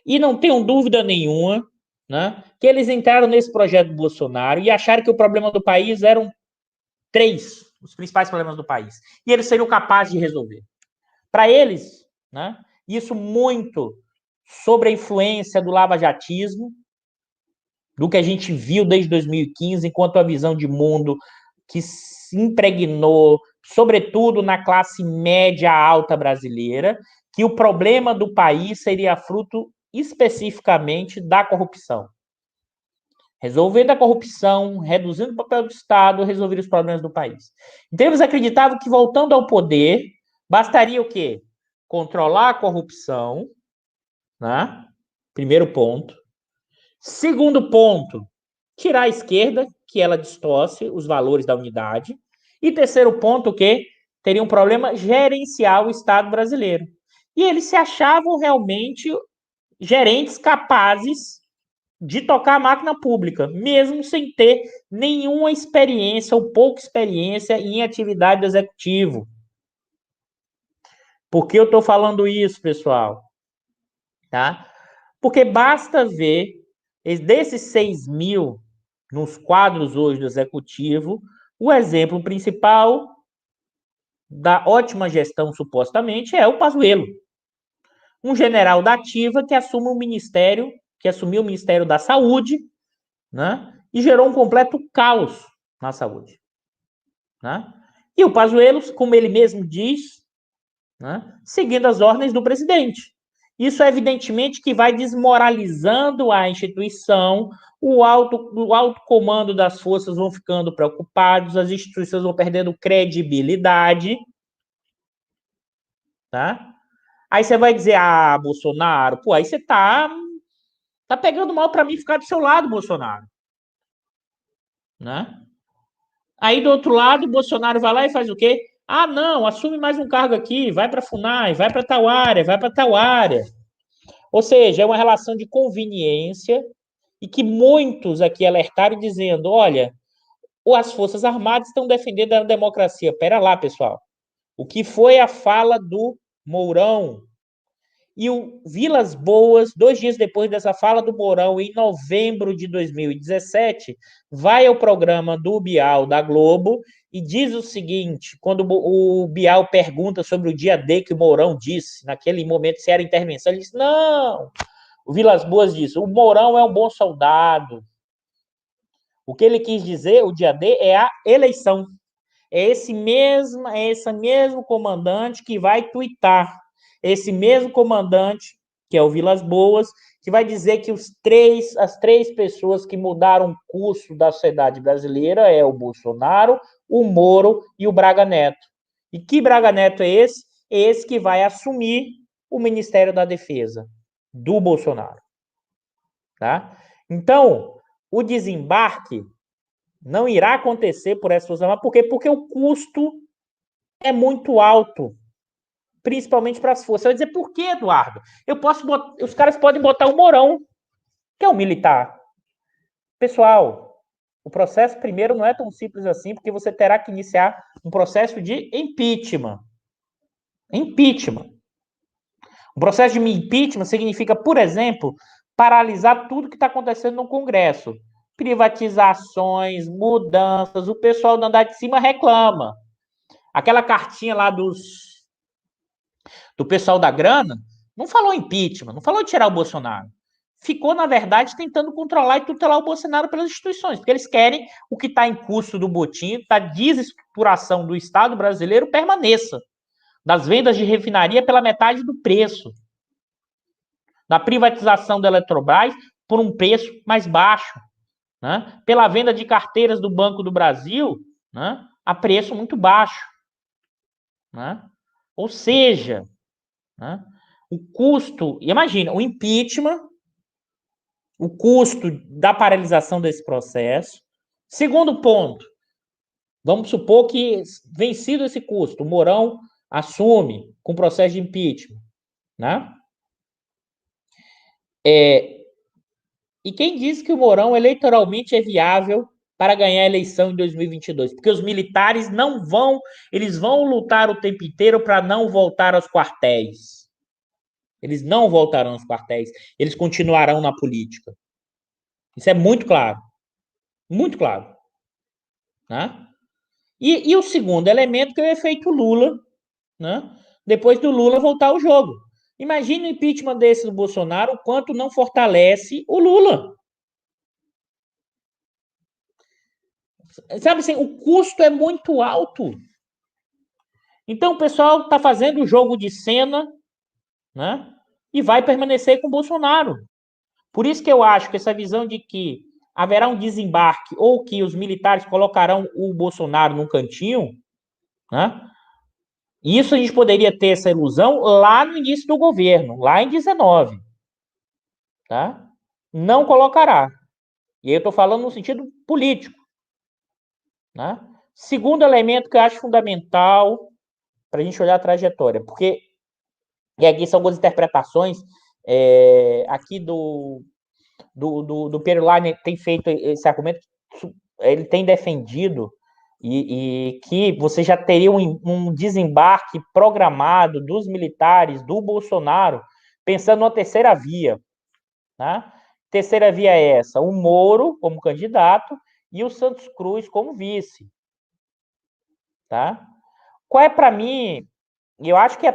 E não tenho dúvida nenhuma, né, que eles entraram nesse projeto do Bolsonaro e acharam que o problema do país eram três, os principais problemas do país. E eles seriam capazes de resolver. Para eles, né, isso muito sobre a influência do lavajatismo, do que a gente viu desde 2015, enquanto a visão de mundo que se impregnou, sobretudo na classe média alta brasileira, que o problema do país seria fruto especificamente da corrupção. Resolvendo a corrupção, reduzindo o papel do Estado, resolver os problemas do país. Então, eles acreditavam que, voltando ao poder, bastaria o quê? Controlar a corrupção, né? Primeiro ponto. Segundo ponto, tirar a esquerda, que ela distorce os valores da unidade. E terceiro ponto, o quê? Teria um problema gerencial o Estado brasileiro. E eles se achavam realmente gerentes capazes de tocar a máquina pública, mesmo sem ter nenhuma experiência ou pouca experiência em atividade do executivo. Por que eu estou falando isso, pessoal? Tá? Porque basta ver, desses 6 mil nos quadros hoje do executivo, o exemplo principal da ótima gestão, supostamente, é o Pazuello. Um general da ativa que assume o ministério, que assumiu o Ministério da Saúde, né? E gerou um completo caos na saúde. Né? E o Pazuello, como ele mesmo diz, né, seguindo as ordens do presidente. Isso, evidentemente, que vai desmoralizando a instituição, o alto comando das forças vão ficando preocupados, as instituições vão perdendo credibilidade. Tá? Aí você vai dizer, Bolsonaro, pô, aí você tá pegando mal para mim ficar do seu lado, Bolsonaro. Né? Aí, do outro lado, o Bolsonaro vai lá e faz o quê? Não, assume mais um cargo aqui, vai para a FUNAI, vai para tal área, vai para tal área. Ou seja, é uma relação de conveniência e que muitos aqui alertaram dizendo, olha, as Forças Armadas estão defendendo a democracia. Pera lá, pessoal. O que foi a fala do Mourão? E o Vilas Boas, 2 dias depois dessa fala do Mourão, em novembro de 2017, vai ao programa do Bial da Globo e diz o seguinte, quando o Bial pergunta sobre o dia D que o Mourão disse, naquele momento se era intervenção, ele disse, não, o Vilas Boas disse, o Mourão é um bom soldado. O que ele quis dizer, o dia D, é a eleição. É esse mesmo comandante que vai tuitar. Esse mesmo comandante, que é o Vilas Boas, que vai dizer que as três pessoas que mudaram o curso da sociedade brasileira é o Bolsonaro, o Moro e o Braga Neto. E que Braga Neto é esse? É esse que vai assumir o Ministério da Defesa do Bolsonaro. Tá? Então, o desembarque não irá acontecer por essas forças armadas. Por quê? Porque o custo é muito alto, principalmente para as forças. Eu vou dizer, por que, Eduardo? Os caras podem botar o Mourão, que é um militar. Pessoal, o processo primeiro não é tão simples assim, porque você terá que iniciar um processo de impeachment. Impeachment. O processo de impeachment significa, por exemplo, paralisar tudo que está acontecendo no Congresso. Privatizações, mudanças, o pessoal do andar de cima reclama. Aquela cartinha lá do pessoal da grana não falou impeachment, não falou de tirar o Bolsonaro. ficou, na verdade, tentando controlar e tutelar o Bolsonaro pelas instituições, porque eles querem o que está em curso do botim, da desestruturação do Estado brasileiro, permaneça. Das vendas de refinaria pela metade do preço. Da privatização da Eletrobras por um preço mais baixo. Né? Pela venda de carteiras do Banco do Brasil, né? A preço muito baixo. Né? Ou seja, né? O custo, imagina, o impeachment, o custo da paralisação desse processo. Segundo ponto, vamos supor que, vencido esse custo, o Mourão assume com o processo de impeachment. Né? E quem diz que o Mourão eleitoralmente é viável para ganhar a eleição em 2022? Porque os militares não vão, eles vão lutar o tempo inteiro para não voltar aos quartéis. Eles não voltarão aos quartéis, eles continuarão na política. Isso é muito claro. Muito claro. Né? E o segundo elemento que é o efeito Lula, né? Depois do Lula voltar ao jogo. Imagine o impeachment desse do Bolsonaro, o quanto não fortalece o Lula. Sabe assim, o custo é muito alto. Então o pessoal está fazendo o jogo de cena, né? E vai permanecer com o Bolsonaro. Por isso que eu acho que essa visão de que haverá um desembarque ou que os militares colocarão o Bolsonaro num cantinho, né? Isso a gente poderia ter essa ilusão lá no início do governo, lá em 19, tá? Não colocará. E aí eu estou falando no sentido político, né? Segundo elemento que eu acho fundamental para a gente olhar a trajetória, porque e aqui são algumas interpretações aqui do Pierre Line tem feito esse argumento, ele tem defendido e que você já teria um desembarque programado dos militares do Bolsonaro pensando numa terceira via. Né? Terceira via é essa, o Moro como candidato e o Santos Cruz como vice. Tá? Qual é para mim, eu acho que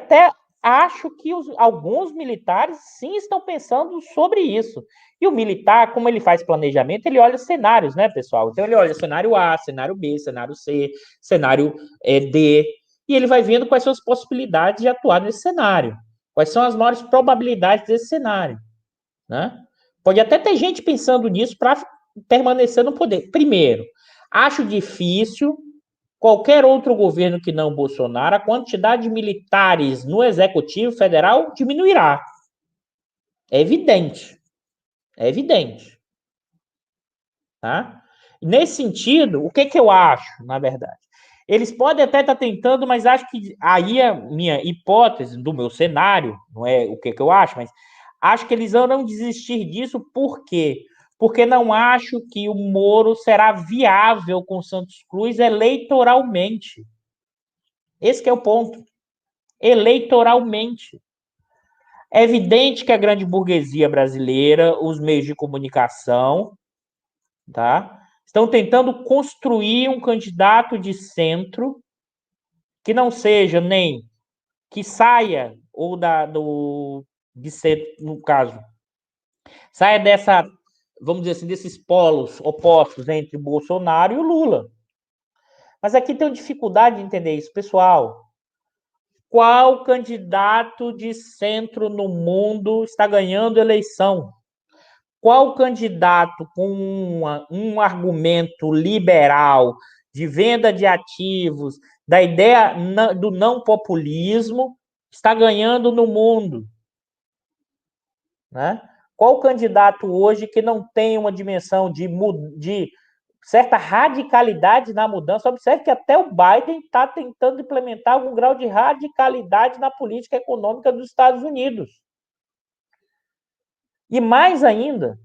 alguns militares sim estão pensando sobre isso. E o militar, como ele faz planejamento, ele olha cenários, né, pessoal? Então ele olha cenário A, cenário B, cenário C, cenário D, e ele vai vendo quais são as possibilidades de atuar nesse cenário. Quais são as maiores probabilidades desse cenário. Né? Pode até ter gente pensando nisso para permanecer no poder. Primeiro, acho difícil qualquer outro governo que não Bolsonaro, a quantidade de militares no Executivo Federal diminuirá. É evidente. É evidente. Tá? Nesse sentido, o que eu acho, na verdade? Eles podem até estar tentando, mas acho que aí a minha hipótese do meu cenário, não é o que eu acho, mas acho que eles vão desistir disso, por quê? Porque não acho que o Moro será viável com Santos Cruz eleitoralmente. Esse que é o ponto. Eleitoralmente. É evidente que a grande burguesia brasileira, os meios de comunicação, tá, estão tentando construir um candidato de centro que não seja nem que saia ou de ser, no caso, saia dessa, vamos dizer assim, desses polos opostos entre Bolsonaro e o Lula. Mas aqui tem uma dificuldade de entender isso, pessoal. Qual candidato de centro no mundo está ganhando eleição? Qual candidato com um argumento liberal de venda de ativos, da ideia do não populismo, está ganhando no mundo? Né? Qual candidato hoje que não tem uma dimensão de certa radicalidade na mudança? Observe que até o Biden está tentando implementar algum grau de radicalidade na política econômica dos Estados Unidos. E mais ainda,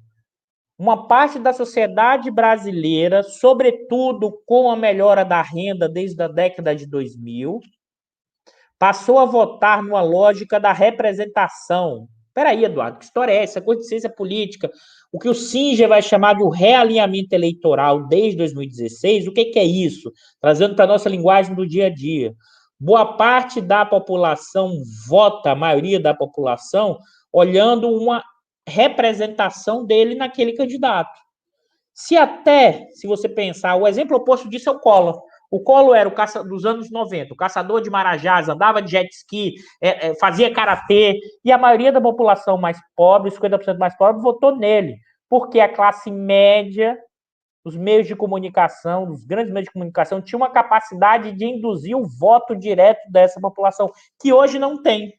uma parte da sociedade brasileira, sobretudo com a melhora da renda desde a década de 2000, passou a votar numa lógica da representação. Peraí, Eduardo, que história é essa? Coisa de ciência política. O que o Singer vai chamar de realinhamento eleitoral desde 2016, o que é isso? Trazendo para a nossa linguagem do dia a dia. Boa parte da população vota, a maioria da população, olhando uma representação dele naquele candidato. Se você pensar, o exemplo oposto disso é o Collor. O Collor era o caça dos anos 90, o caçador de marajás, andava de jet ski, fazia karatê, e a maioria da população mais pobre, 50% mais pobre, votou nele, porque a classe média, os meios de comunicação, os grandes meios de comunicação, tinha uma capacidade de induzir o voto direto dessa população, que hoje não tem.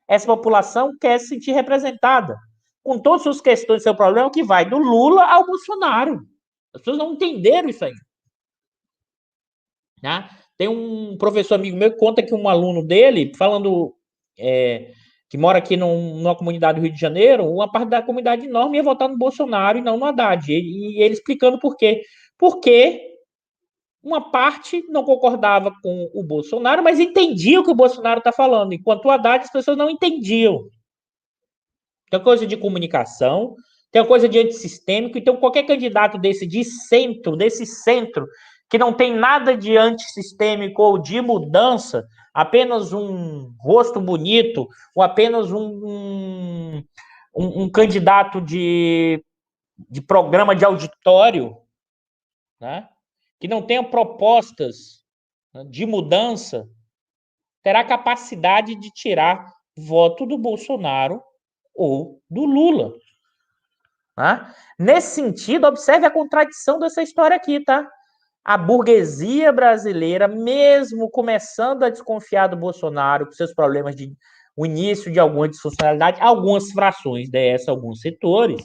Essa população quer se sentir representada, com todas as suas questões, seu problema, que vai do Lula ao Bolsonaro. As pessoas não entenderam isso aí. Né? Tem um professor amigo meu que conta que um aluno dele, falando que mora aqui numa comunidade do Rio de Janeiro, uma parte da comunidade enorme ia votar no Bolsonaro e não no Haddad. E ele explicando por quê. Porque uma parte não concordava com o Bolsonaro, mas entendia o que o Bolsonaro está falando, enquanto o Haddad as pessoas não entendiam. Tem coisa de comunicação, tem uma coisa de antissistêmico, então qualquer candidato desse centro, que não tem nada de antissistêmico ou de mudança, apenas um rosto bonito, ou apenas um candidato de programa de auditório, né, que não tenha propostas, né, de mudança, terá capacidade de tirar voto do Bolsonaro ou do Lula. Tá? Nesse sentido, observe a contradição dessa história aqui, tá? A burguesia brasileira, mesmo começando a desconfiar do Bolsonaro, com seus problemas de o início de alguma disfuncionalidade, algumas frações dessa, alguns setores,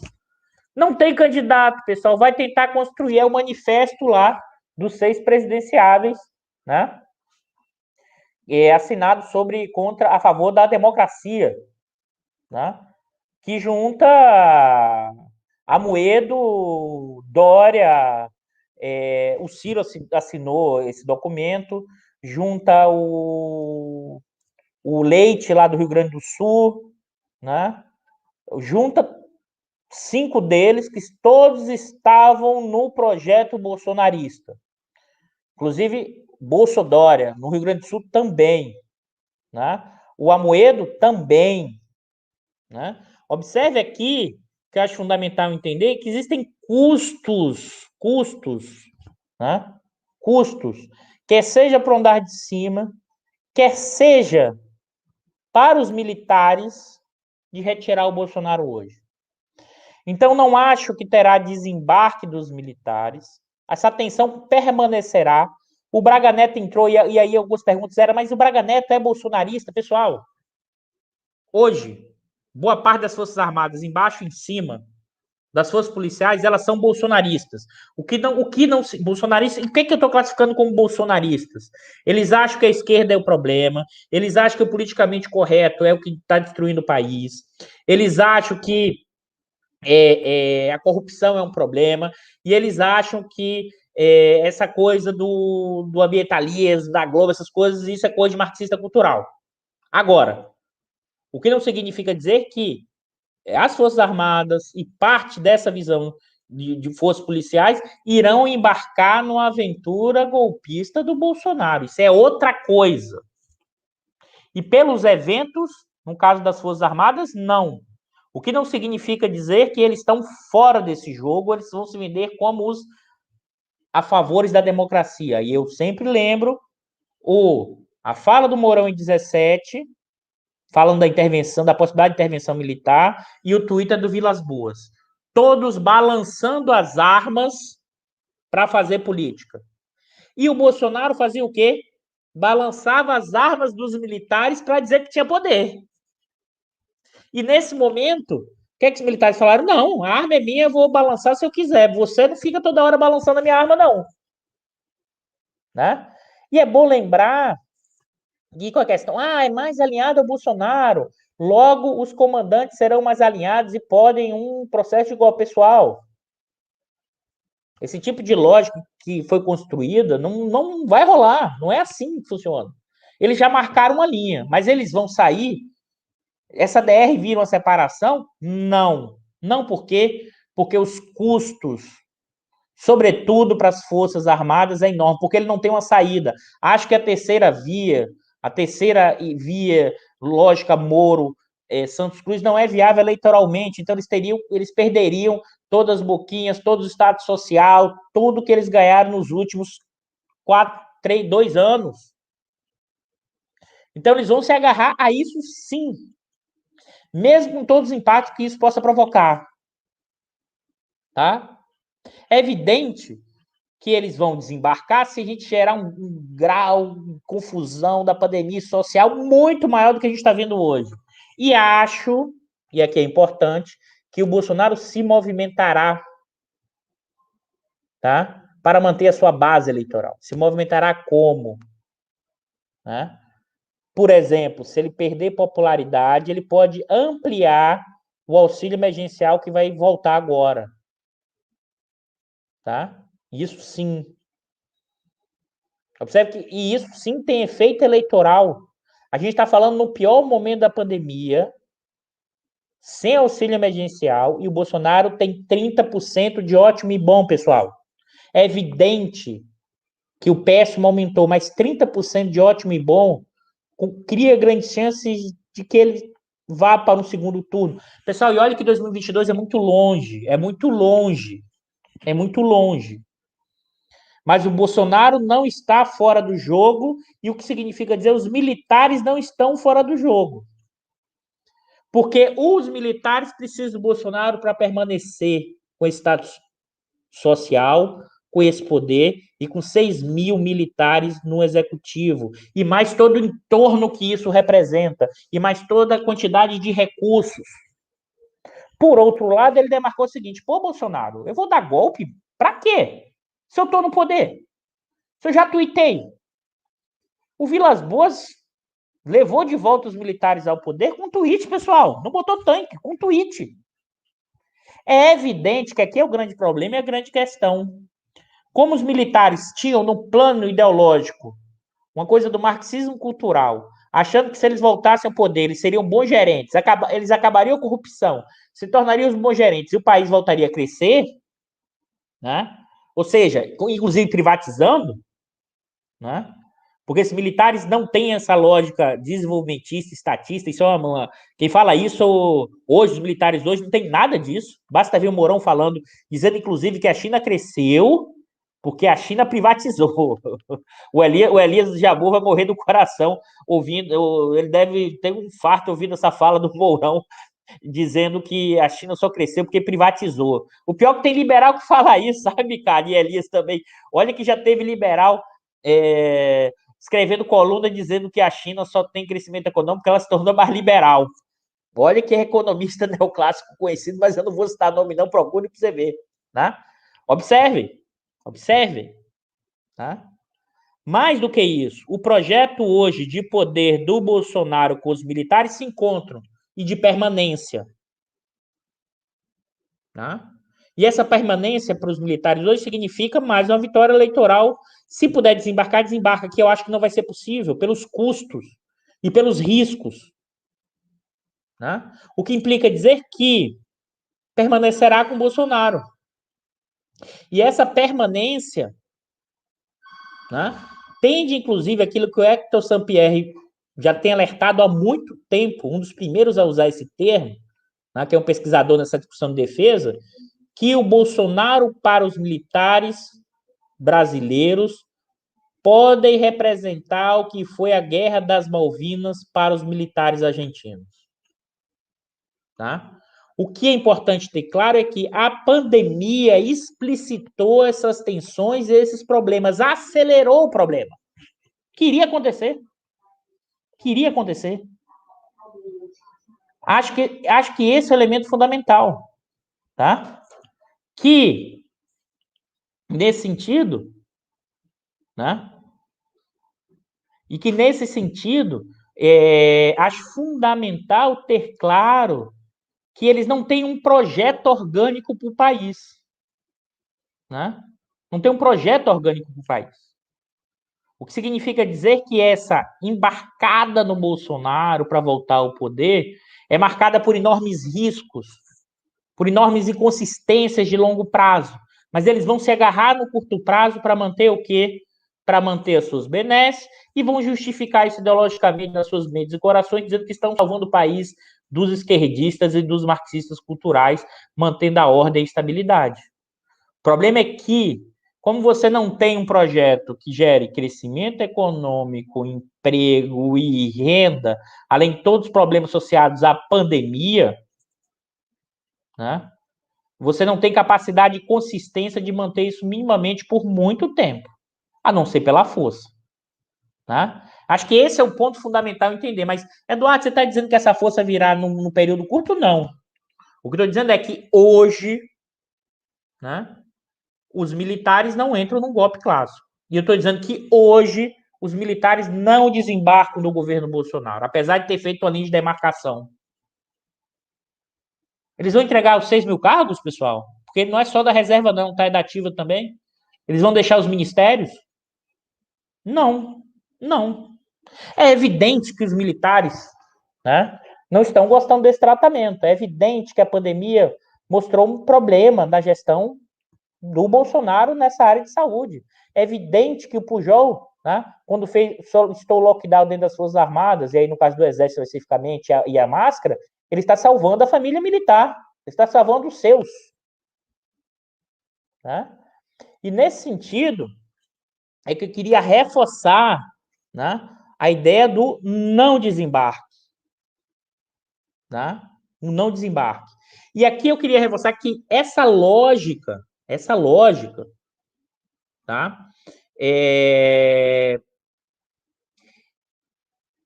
não tem candidato, pessoal, vai tentar construir o manifesto lá dos 6 presidenciáveis, né? Assinado a favor da democracia, né? Que junta Amoedo, Dória, o Ciro assinou esse documento, junta o Leite lá do Rio Grande do Sul, né? Junta 5 deles que todos estavam no projeto bolsonarista. Inclusive, Bolsodória, no Rio Grande do Sul também, né? O Amoedo também, né? Observe aqui, que eu acho fundamental entender, que existem custos, né? Custos, quer seja para o andar de cima, quer seja para os militares, de retirar o Bolsonaro hoje. Então, não acho que terá desembarque dos militares, essa tensão permanecerá. O Braga Neto entrou, e aí algumas perguntas eram, mas o Braga Neto é bolsonarista? Pessoal, hoje, boa parte das Forças Armadas, embaixo e em cima, das forças policiais, elas são bolsonaristas. O que não bolsonaristas, o que eu estou classificando como bolsonaristas? Eles acham que a esquerda é o problema, eles acham que o politicamente correto é o que está destruindo o país, eles acham que a corrupção é um problema, e eles acham que essa coisa do ambientalismo, da Globo, essas coisas, isso é coisa de marxista cultural. Agora, o que não significa dizer que as Forças Armadas e parte dessa visão de forças policiais irão embarcar numa aventura golpista do Bolsonaro. Isso é outra coisa. E pelos eventos, no caso das Forças Armadas, não. O que não significa dizer que eles estão fora desse jogo, eles vão se vender como os a favores da democracia. E eu sempre lembro a fala do Mourão em 17, falando da intervenção, da possibilidade de intervenção militar, e o Twitter do Vilas Boas. Todos balançando as armas para fazer política. E o Bolsonaro fazia o quê? Balançava as armas dos militares para dizer que tinha poder. E nesse momento, o que é que os militares falaram? Não, a arma é minha, eu vou balançar se eu quiser. Você não fica toda hora balançando a minha arma, não. Né? E é bom lembrar que com a questão, é mais alinhado ao Bolsonaro, logo os comandantes serão mais alinhados e podem um processo de igual pessoal. Esse tipo de lógica que foi construída não vai rolar, não é assim que funciona. Eles já marcaram uma linha, mas eles vão sair. Essa DR vira uma separação? Não. Não por quê? Porque os custos, sobretudo para as Forças Armadas, é enorme, porque ele não tem uma saída. Acho que a terceira via lógica Moro, Santos Cruz não é viável eleitoralmente, então eles perderiam todas as boquinhas, todo o status social, tudo que eles ganharam nos últimos 2 anos. Então eles vão se agarrar a isso sim, mesmo com todos os impactos que isso possa provocar. Tá? É evidente que eles vão desembarcar se a gente gerar um grau de confusão da pandemia social muito maior do que a gente está vendo hoje. E acho, e aqui é importante, que o Bolsonaro se movimentará, tá? Para manter a sua base eleitoral. Se movimentará como? Né? Por exemplo, se ele perder popularidade, ele pode ampliar o auxílio emergencial que vai voltar agora. Tá? Isso sim. Observe que e isso sim tem efeito eleitoral. A gente está falando no pior momento da pandemia, sem auxílio emergencial, e o Bolsonaro tem 30% de ótimo e bom, pessoal. É evidente que o péssimo aumentou, mas 30% de ótimo e bom cria grandes chances de que ele vá para um segundo turno. Pessoal, e olha que 2022 é muito longe, é muito longe, é muito longe. Mas o Bolsonaro não está fora do jogo, e o que significa dizer os militares não estão fora do jogo. Porque os militares precisam do Bolsonaro para permanecer com esse status social, com esse poder e com 6 mil militares no executivo. E mais todo o entorno que isso representa. E mais toda a quantidade de recursos. Por outro lado, ele demarcou o seguinte: pô, Bolsonaro, eu vou dar golpe? Para quê? Se eu estou no poder? Se eu já tuitei. O Vilas Boas levou de volta os militares ao poder com tweet, pessoal. Não botou tanque, com tweet. É evidente que aqui é o grande problema e a grande questão. Como os militares tinham no plano ideológico uma coisa do marxismo cultural, achando que se eles voltassem ao poder, eles seriam bons gerentes, eles acabariam a corrupção, se tornariam os bons gerentes e o país voltaria a crescer, né? Ou seja, inclusive privatizando, né? Porque esses militares não têm essa lógica desenvolvimentista, estatista. Isso é quem fala isso hoje, os militares hoje, não tem nada disso. Basta ver o Mourão falando, dizendo inclusive que a China cresceu porque a China privatizou. O Elias Jabbour vai morrer do coração ouvindo. Ele deve ter um infarto ouvindo essa fala do Mourão, dizendo que a China só cresceu porque privatizou. O pior é que tem liberal que fala isso, sabe, cara? E Elias também. Olha que já teve liberal escrevendo coluna dizendo que a China só tem crescimento econômico porque ela se tornou mais liberal. Olha que é economista neoclássico conhecido, mas eu não vou citar nome não, procure para você ver. Né? Observe. Tá? Mais do que isso, o projeto hoje de poder do Bolsonaro com os militares se encontram e de permanência. Tá? E essa permanência para os militares hoje significa mais uma vitória eleitoral. Se puder desembarcar, desembarca, que eu acho que não vai ser possível, pelos custos e pelos riscos. Né? O que implica dizer que permanecerá com Bolsonaro. E essa permanência, né, tende, inclusive, aquilo que o Hector Sampierre já tem alertado há muito tempo, um dos primeiros a usar esse termo, né, que é um pesquisador nessa discussão de defesa, que o Bolsonaro para os militares brasileiros podem representar o que foi a Guerra das Malvinas para os militares argentinos. Tá? O que é importante ter claro é que a pandemia explicitou essas tensões e esses problemas, acelerou o problema. Queria acontecer. Acho que esse é o elemento fundamental. Tá? Que, nesse sentido, né? E que, nesse sentido, acho fundamental ter claro que eles não têm um projeto orgânico para o país. Né? Não tem um projeto orgânico para o país. O que significa dizer que essa embarcada no Bolsonaro para voltar ao poder é marcada por enormes riscos, por enormes inconsistências de longo prazo. Mas eles vão se agarrar no curto prazo para manter o quê? Para manter as suas benesses e vão justificar isso ideologicamente nas suas mentes e corações, dizendo que estão salvando o país dos esquerdistas e dos marxistas culturais, mantendo a ordem e a estabilidade. O problema é que, como você não tem um projeto que gere crescimento econômico, emprego e renda, além de todos os problemas associados à pandemia, né, você não tem capacidade e consistência de manter isso minimamente por muito tempo, a não ser pela força. Né? Acho que esse é o ponto fundamental entender. Mas, Eduardo, você está dizendo que essa força virá no período curto? Não. O que eu estou dizendo é que hoje, né, os militares não entram num golpe clássico. E eu estou dizendo que hoje os militares não desembarcam no governo Bolsonaro, apesar de ter feito uma linha de demarcação. Eles vão entregar os 6 mil cargos, pessoal? Porque não é só da reserva, não, tá? É da ativa também. Eles vão deixar os ministérios? Não, não. É evidente que os militares, né, não estão gostando desse tratamento. É evidente que a pandemia mostrou um problema na gestão do Bolsonaro nessa área de saúde. É evidente que o Pujol, né, quando solicitou o lockdown dentro das Forças Armadas, e aí no caso do Exército especificamente, e a máscara, ele está salvando a família militar, ele está salvando os seus. Né? E nesse sentido, é que eu queria reforçar, né, a ideia do não desembarque. Tá? Um não desembarque. E aqui eu queria reforçar que essa lógica, tá?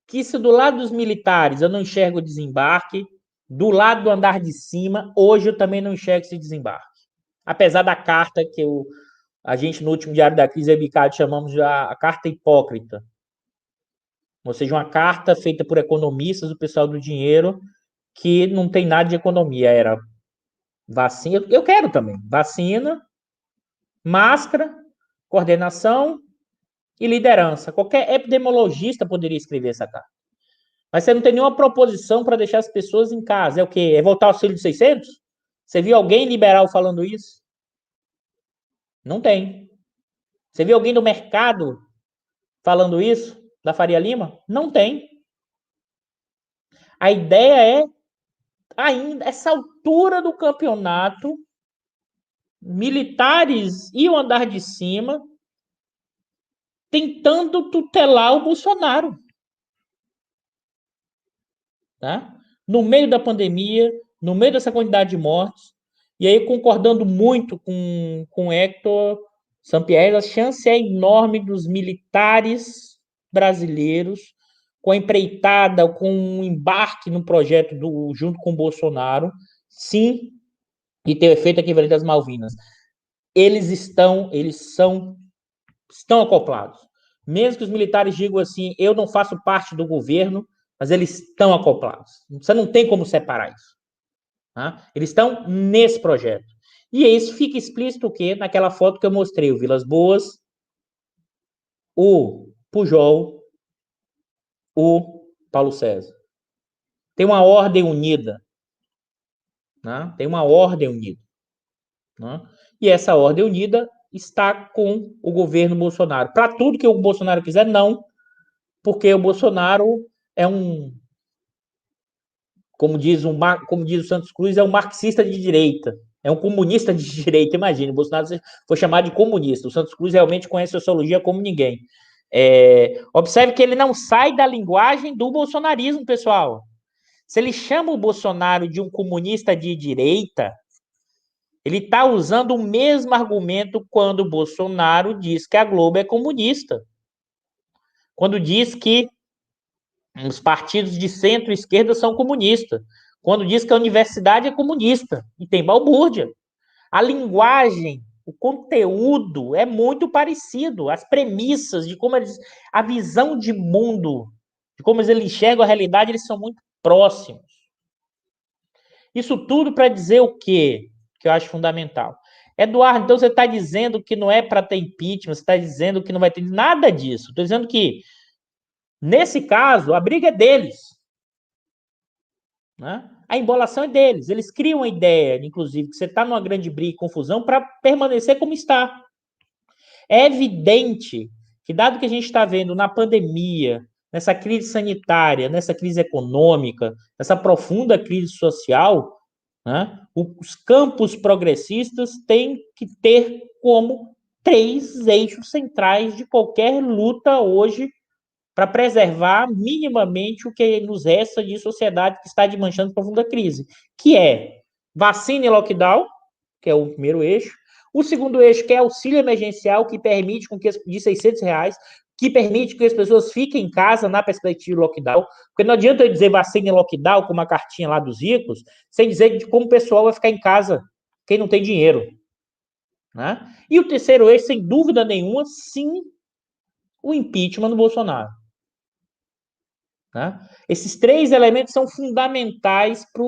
Que se do lado dos militares eu não enxergo o desembarque, do lado do andar de cima, hoje eu também não enxergo esse desembarque. Apesar da carta que a gente, no último Diário da Crise, Bicard, chamamos de a carta hipócrita. Ou seja, uma carta feita por economistas, o pessoal do dinheiro, que não tem nada de economia. Era vacina, eu quero também, vacina, máscara, coordenação e liderança. Qualquer epidemiologista poderia escrever essa carta. Mas você não tem nenhuma proposição para deixar as pessoas em casa. É o quê? É voltar ao auxílio de 600? Você viu alguém liberal falando isso? Não tem. Você viu alguém do mercado falando isso? Da Faria Lima? Não tem. A ideia é, ainda, essa altura do campeonato, militares e o andar de cima tentando tutelar o Bolsonaro. Tá? No meio da pandemia, no meio dessa quantidade de mortes, e aí concordando muito com Hector Sampierre, a chance é enorme dos militares brasileiros, com a empreitada, com um embarque no projeto junto com o Bolsonaro, sim, e ter o efeito equivalente às Malvinas. Eles estão acoplados. Mesmo que os militares digam assim, eu não faço parte do governo, mas eles estão acoplados. Você não tem como separar isso. Tá? Eles estão nesse projeto. E isso fica explícito o quê? Naquela foto que eu mostrei, o Vilas Boas, o Pujol, o Paulo César. Tem uma ordem unida. Né? Tem uma ordem unida. Né? E essa ordem unida está com o governo Bolsonaro. Para tudo que o Bolsonaro quiser, não. Porque o Bolsonaro é como diz o Santos Cruz, é um marxista de direita. É um comunista de direita, imagina. O Bolsonaro foi chamado de comunista. O Santos Cruz realmente conhece a sociologia como ninguém. Observe que ele não sai da linguagem do bolsonarismo, pessoal. Se ele chama o Bolsonaro de um comunista de direita, ele está usando o mesmo argumento quando o Bolsonaro diz que a Globo é comunista. Quando diz que os partidos de centro-esquerda são comunistas. Quando diz que a universidade é comunista. E tem balbúrdia. A linguagem, o conteúdo é muito parecido. As premissas de como eles... A visão de mundo, de como eles enxergam a realidade, eles são muito próximos. Isso tudo para dizer o quê? Que eu acho fundamental. Eduardo, então você está dizendo que não é para ter impeachment, você está dizendo que não vai ter nada disso. Estou dizendo que nesse caso, a briga é deles. Né? A embolação é deles. Eles criam a ideia, inclusive, que você está numa grande briga e confusão para permanecer como está. É evidente que, dado que a gente está vendo na pandemia, nessa crise sanitária, nessa crise econômica, nessa profunda crise social, né, os campos progressistas têm que ter como 3 eixos centrais de qualquer luta hoje para preservar minimamente o que nos resta de sociedade que está desmanchando profunda crise, que é vacina e lockdown, que é o primeiro eixo. O segundo eixo, que é auxílio emergencial, que permite com que de R$ 600, que permite que as pessoas fiquem em casa na perspectiva de lockdown. Porque não adianta eu dizer vacina e lockdown com uma cartinha lá dos ricos, sem dizer de como o pessoal vai ficar em casa, quem não tem dinheiro. Né? E o terceiro eixo, sem dúvida nenhuma, sim, o impeachment do Bolsonaro. Né? Esses 3 elementos são fundamentais para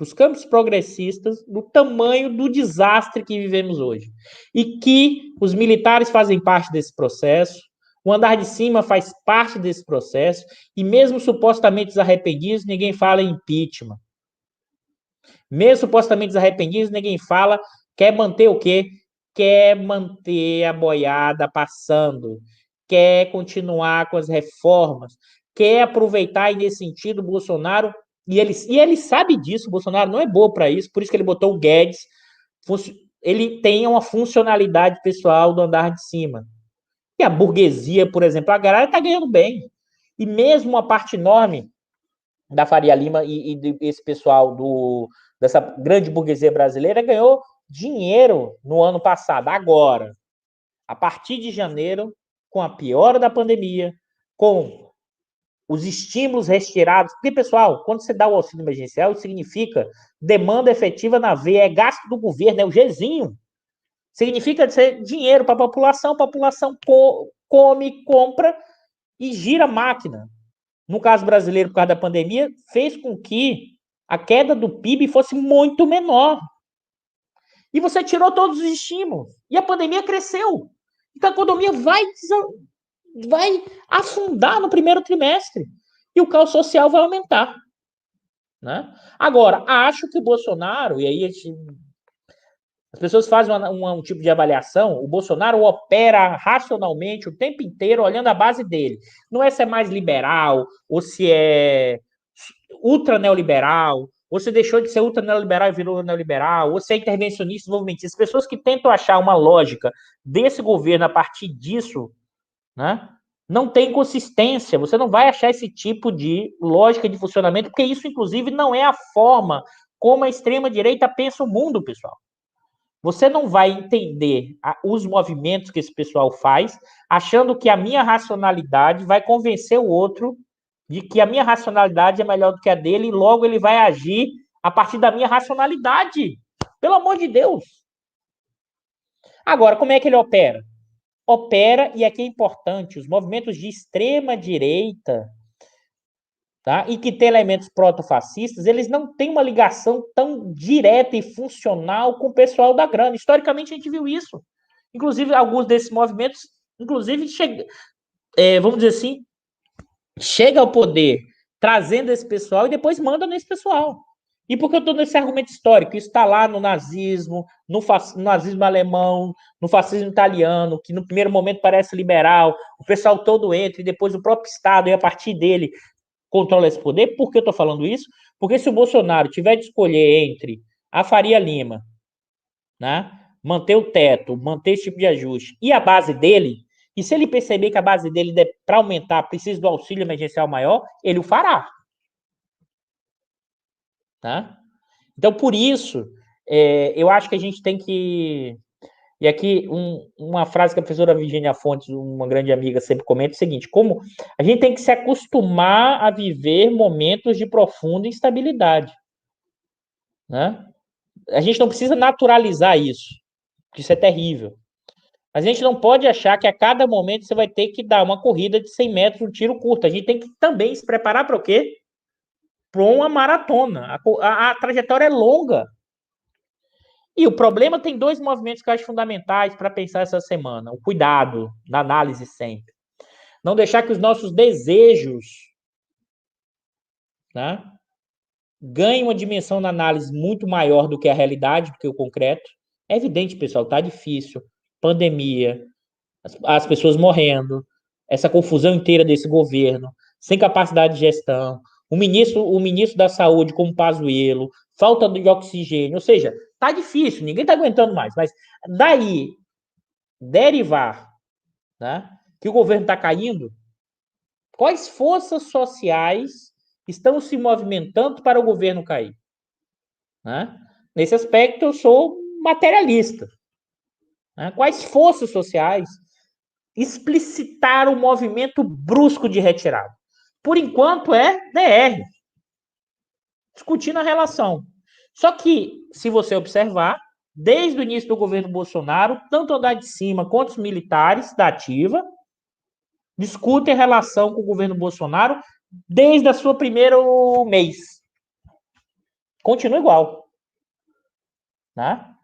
os campos progressistas do tamanho do desastre que vivemos hoje. E que os militares fazem parte desse processo, o andar de cima faz parte desse processo, e mesmo supostamente desarrependidos, ninguém fala em impeachment. Mesmo supostamente desarrependidos, ninguém fala, quer manter o quê? Quer manter a boiada passando, quer continuar com as reformas, quer aproveitar, e nesse sentido, o Bolsonaro, e ele sabe disso, o Bolsonaro não é bobo para isso, por isso que ele botou o Guedes, ele tem uma funcionalidade pessoal do andar de cima. E a burguesia, por exemplo, a galera está ganhando bem. E mesmo uma parte enorme da Faria Lima e desse pessoal dessa grande burguesia brasileira ganhou dinheiro no ano passado. Agora, a partir de janeiro, com a piora da pandemia, com os estímulos retirados, porque, pessoal, quando você dá o auxílio emergencial, significa demanda efetiva na veia, é gasto do governo, é o Gzinho. Significa ser dinheiro para a população come, compra e gira a máquina. No caso brasileiro, por causa da pandemia, fez com que a queda do PIB fosse muito menor. E você tirou todos os estímulos. E a pandemia cresceu. Então a economia vai afundar no primeiro trimestre. E o caos social vai aumentar. Né? Agora, acho que o Bolsonaro, e aí as pessoas fazem um tipo de avaliação, o Bolsonaro opera racionalmente o tempo inteiro olhando a base dele. Não é se é mais liberal, ou se é ultra neoliberal, ou se deixou de ser ultra neoliberal e virou neoliberal, ou se é intervencionista, desenvolvimentista. As pessoas que tentam achar uma lógica desse governo a partir disso, né, não tem consistência. Você não vai achar esse tipo de lógica de funcionamento, porque isso, inclusive, não é a forma como a extrema-direita pensa o mundo, pessoal. Você não vai entender os movimentos que esse pessoal faz, achando que a minha racionalidade vai convencer o outro de que a minha racionalidade é melhor do que a dele, e logo ele vai agir a partir da minha racionalidade. Pelo amor de Deus. Agora, como é que ele opera? Opera, e aqui é importante, os movimentos de extrema direita, tá? E que tem elementos protofascistas, eles não têm uma ligação tão direta e funcional com o pessoal da grana. Historicamente, a gente viu isso. Inclusive, alguns desses movimentos, inclusive, vamos dizer assim, chega ao poder trazendo esse pessoal e depois manda nesse pessoal. E por que eu estou nesse argumento histórico? Isso está lá no nazismo, no nazismo alemão, no fascismo italiano, que no primeiro momento parece liberal, o pessoal todo entra e depois o próprio Estado, e a partir dele, controla esse poder. Por que eu estou falando isso? Porque se o Bolsonaro tiver de escolher entre a Faria Lima, né, manter o teto, manter esse tipo de ajuste, e a base dele, e se ele perceber que a base dele, para aumentar, precisa do auxílio emergencial maior, ele o fará. Tá? Então, por isso, eu acho que a gente tem que... E aqui, uma frase que a professora Virginia Fontes, uma grande amiga, sempre comenta é o seguinte: como a gente tem que se acostumar a viver momentos de profunda instabilidade. Né? A gente não precisa naturalizar isso, porque isso é terrível. Mas a gente não pode achar que a cada momento você vai ter que dar uma corrida de 100 metros, um tiro curto. A gente tem que também se preparar para o quê? Para uma maratona. A trajetória é longa. E o problema tem 2 movimentos que eu acho fundamentais para pensar essa semana. O cuidado na análise sempre. Não deixar que os nossos desejos, né, ganhem uma dimensão na análise muito maior do que a realidade, do que o concreto. É evidente, pessoal, tá difícil. Pandemia, as pessoas morrendo, essa confusão inteira desse governo, sem capacidade de gestão, o ministro da Saúde como Pazuello, falta de oxigênio, ou seja, tá difícil, ninguém tá aguentando mais, mas daí derivar, né, que o governo está caindo, quais forças sociais estão se movimentando para o governo cair? Né? Nesse aspecto, eu sou materialista. Né? Quais forças sociais explicitaram o movimento brusco de retirada? Por enquanto, é DR, discutindo a relação. Só que, se você observar, desde o início do governo Bolsonaro, tanto o andar de cima quanto os militares da ativa discutem a relação com o governo Bolsonaro desde o seu primeiro mês. Continua igual. Né?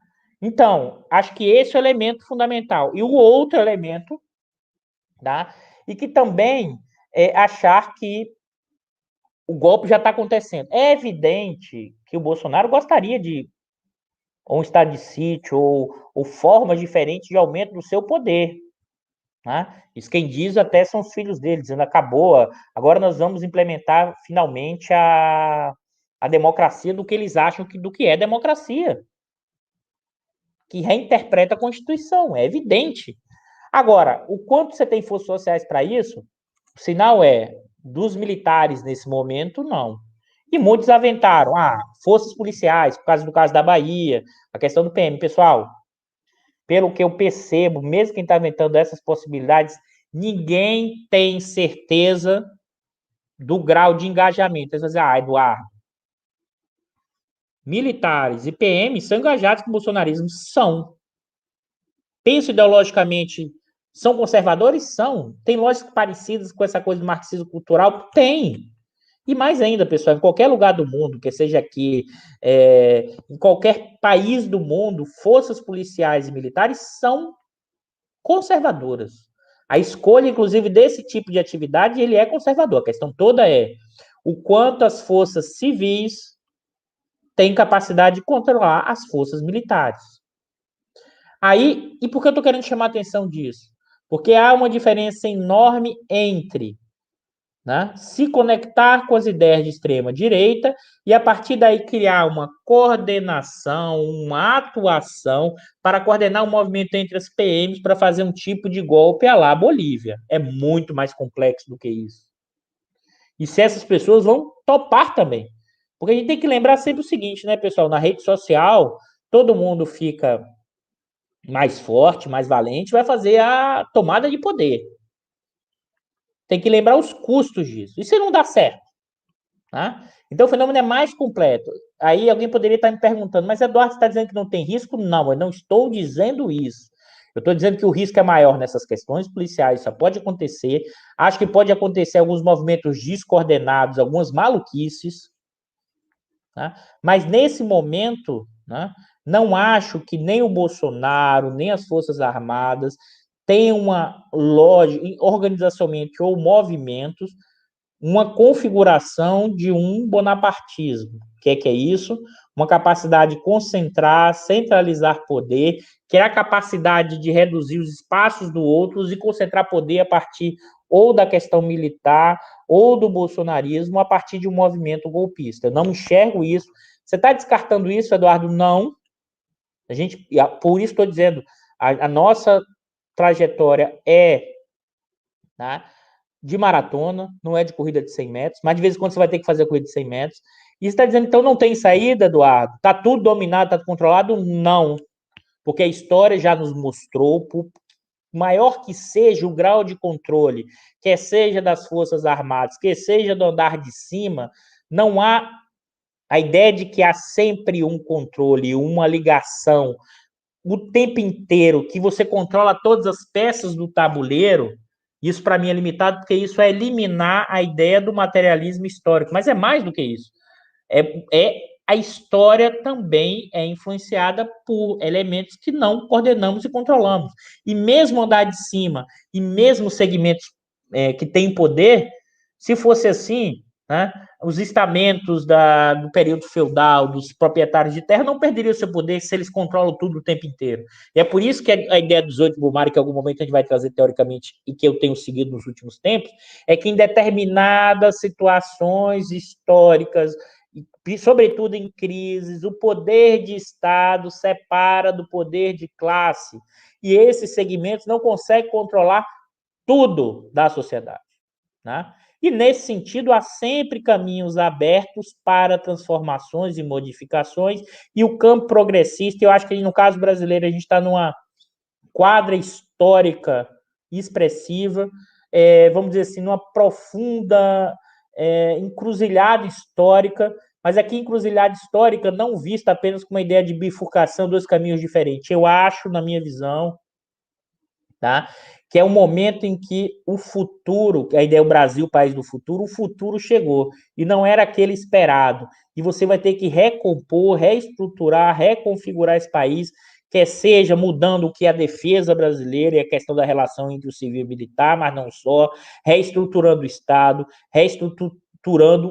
Então, acho que esse é o elemento fundamental. E o outro elemento, tá? E que também é achar que o golpe já está acontecendo. É evidente que o Bolsonaro gostaria de um estado de sítio ou formas diferentes de aumento do seu poder. Né? Isso quem diz até são os filhos dele, dizendo acabou, agora nós vamos implementar finalmente a democracia do que eles acham do que é democracia. Que reinterpreta a Constituição, é evidente. Agora, o quanto você tem forças sociais para isso, o sinal é, dos militares nesse momento, não. E muitos aventaram, forças policiais, por causa do caso da Bahia, a questão do PM. Pessoal, pelo que eu percebo, mesmo quem está aventando essas possibilidades, ninguém tem certeza do grau de engajamento. Eles vão dizer, Eduardo, militares e PM são engajados com o bolsonarismo? São. Pensam ideologicamente, são conservadores? São. Tem lógicas parecidas com essa coisa do marxismo cultural? Tem. E mais ainda, pessoal, em qualquer lugar do mundo, que seja aqui, em qualquer país do mundo, forças policiais e militares são conservadoras. A escolha, inclusive, desse tipo de atividade, ele é conservador. A questão toda é o quanto as forças civis têm capacidade de controlar as forças militares. Aí, e por que eu estou querendo chamar a atenção disso? Porque há uma diferença enorme entre, né, se conectar com as ideias de extrema direita e a partir daí criar uma coordenação, uma atuação para coordenar o movimento entre as PMs para fazer um tipo de golpe à la Bolívia. É muito mais complexo do que isso. E se essas pessoas vão topar também. Porque a gente tem que lembrar sempre o seguinte, né, pessoal? Na rede social, todo mundo fica mais forte, mais valente, vai fazer a tomada de poder. Tem que lembrar os custos disso. E se não dá certo? Tá? Então o fenômeno é mais completo. Aí alguém poderia estar me perguntando, mas Eduardo, você está dizendo que não tem risco? Não, eu não estou dizendo isso. Eu estou dizendo que o risco é maior nessas questões policiais, isso pode acontecer. Acho que pode acontecer alguns movimentos descoordenados, algumas maluquices. Tá? Mas nesse momento, né, não acho que nem o Bolsonaro, nem as Forças Armadas tenham uma lógica, organizacionalmente ou movimentos, uma configuração de um bonapartismo. O que é isso? Uma capacidade de concentrar, centralizar poder, que é a capacidade de reduzir os espaços do outro e concentrar poder a partir ou da questão militar ou do bolsonarismo a partir de um movimento golpista. Eu não enxergo isso. Você está descartando isso, Eduardo? Não. Por isso estou dizendo, a nossa trajetória é, tá, de maratona, não é de corrida de 100 metros, mas de vez em quando você vai ter que fazer a corrida de 100 metros. E você está dizendo, então, não tem saída, Eduardo? Está tudo dominado, está controlado? Não. Porque a história já nos mostrou, por maior que seja o grau de controle, quer seja das Forças Armadas, quer seja do andar de cima, não há a ideia de que há sempre um controle, uma ligação, o tempo inteiro, que você controla todas as peças do tabuleiro. Isso, para mim, é limitado, porque isso é eliminar a ideia do materialismo histórico. Mas é mais do que isso. A história também é influenciada por elementos que não coordenamos e controlamos. E mesmo andar de cima, e mesmo segmentos que têm poder, se fosse assim, né? Os estamentos do período feudal, dos proprietários de terra, não perderiam seu poder se eles controlam tudo o tempo inteiro. E é por isso que a ideia dos 8 Brumário, que em algum momento a gente vai trazer teoricamente, e que eu tenho seguido nos últimos tempos, é que em determinadas situações históricas, e sobretudo em crises, o poder de Estado separa do poder de classe. E esses segmentos não conseguem controlar tudo da sociedade, né? E, nesse sentido, há sempre caminhos abertos para transformações e modificações, e o campo progressista, eu acho que no caso brasileiro a gente está numa quadra histórica expressiva, vamos dizer assim, numa profunda encruzilhada histórica, mas aqui encruzilhada histórica não vista apenas como uma ideia de bifurcação, dois caminhos diferentes. Eu acho, na minha visão, tá? Que é o momento em que o futuro, a ideia é o Brasil, o país do futuro, o futuro chegou e não era aquele esperado. E você vai ter que recompor, reestruturar, reconfigurar esse país, quer seja mudando o que é a defesa brasileira e a questão da relação entre o civil e o militar, mas não só, reestruturando o Estado, reestruturando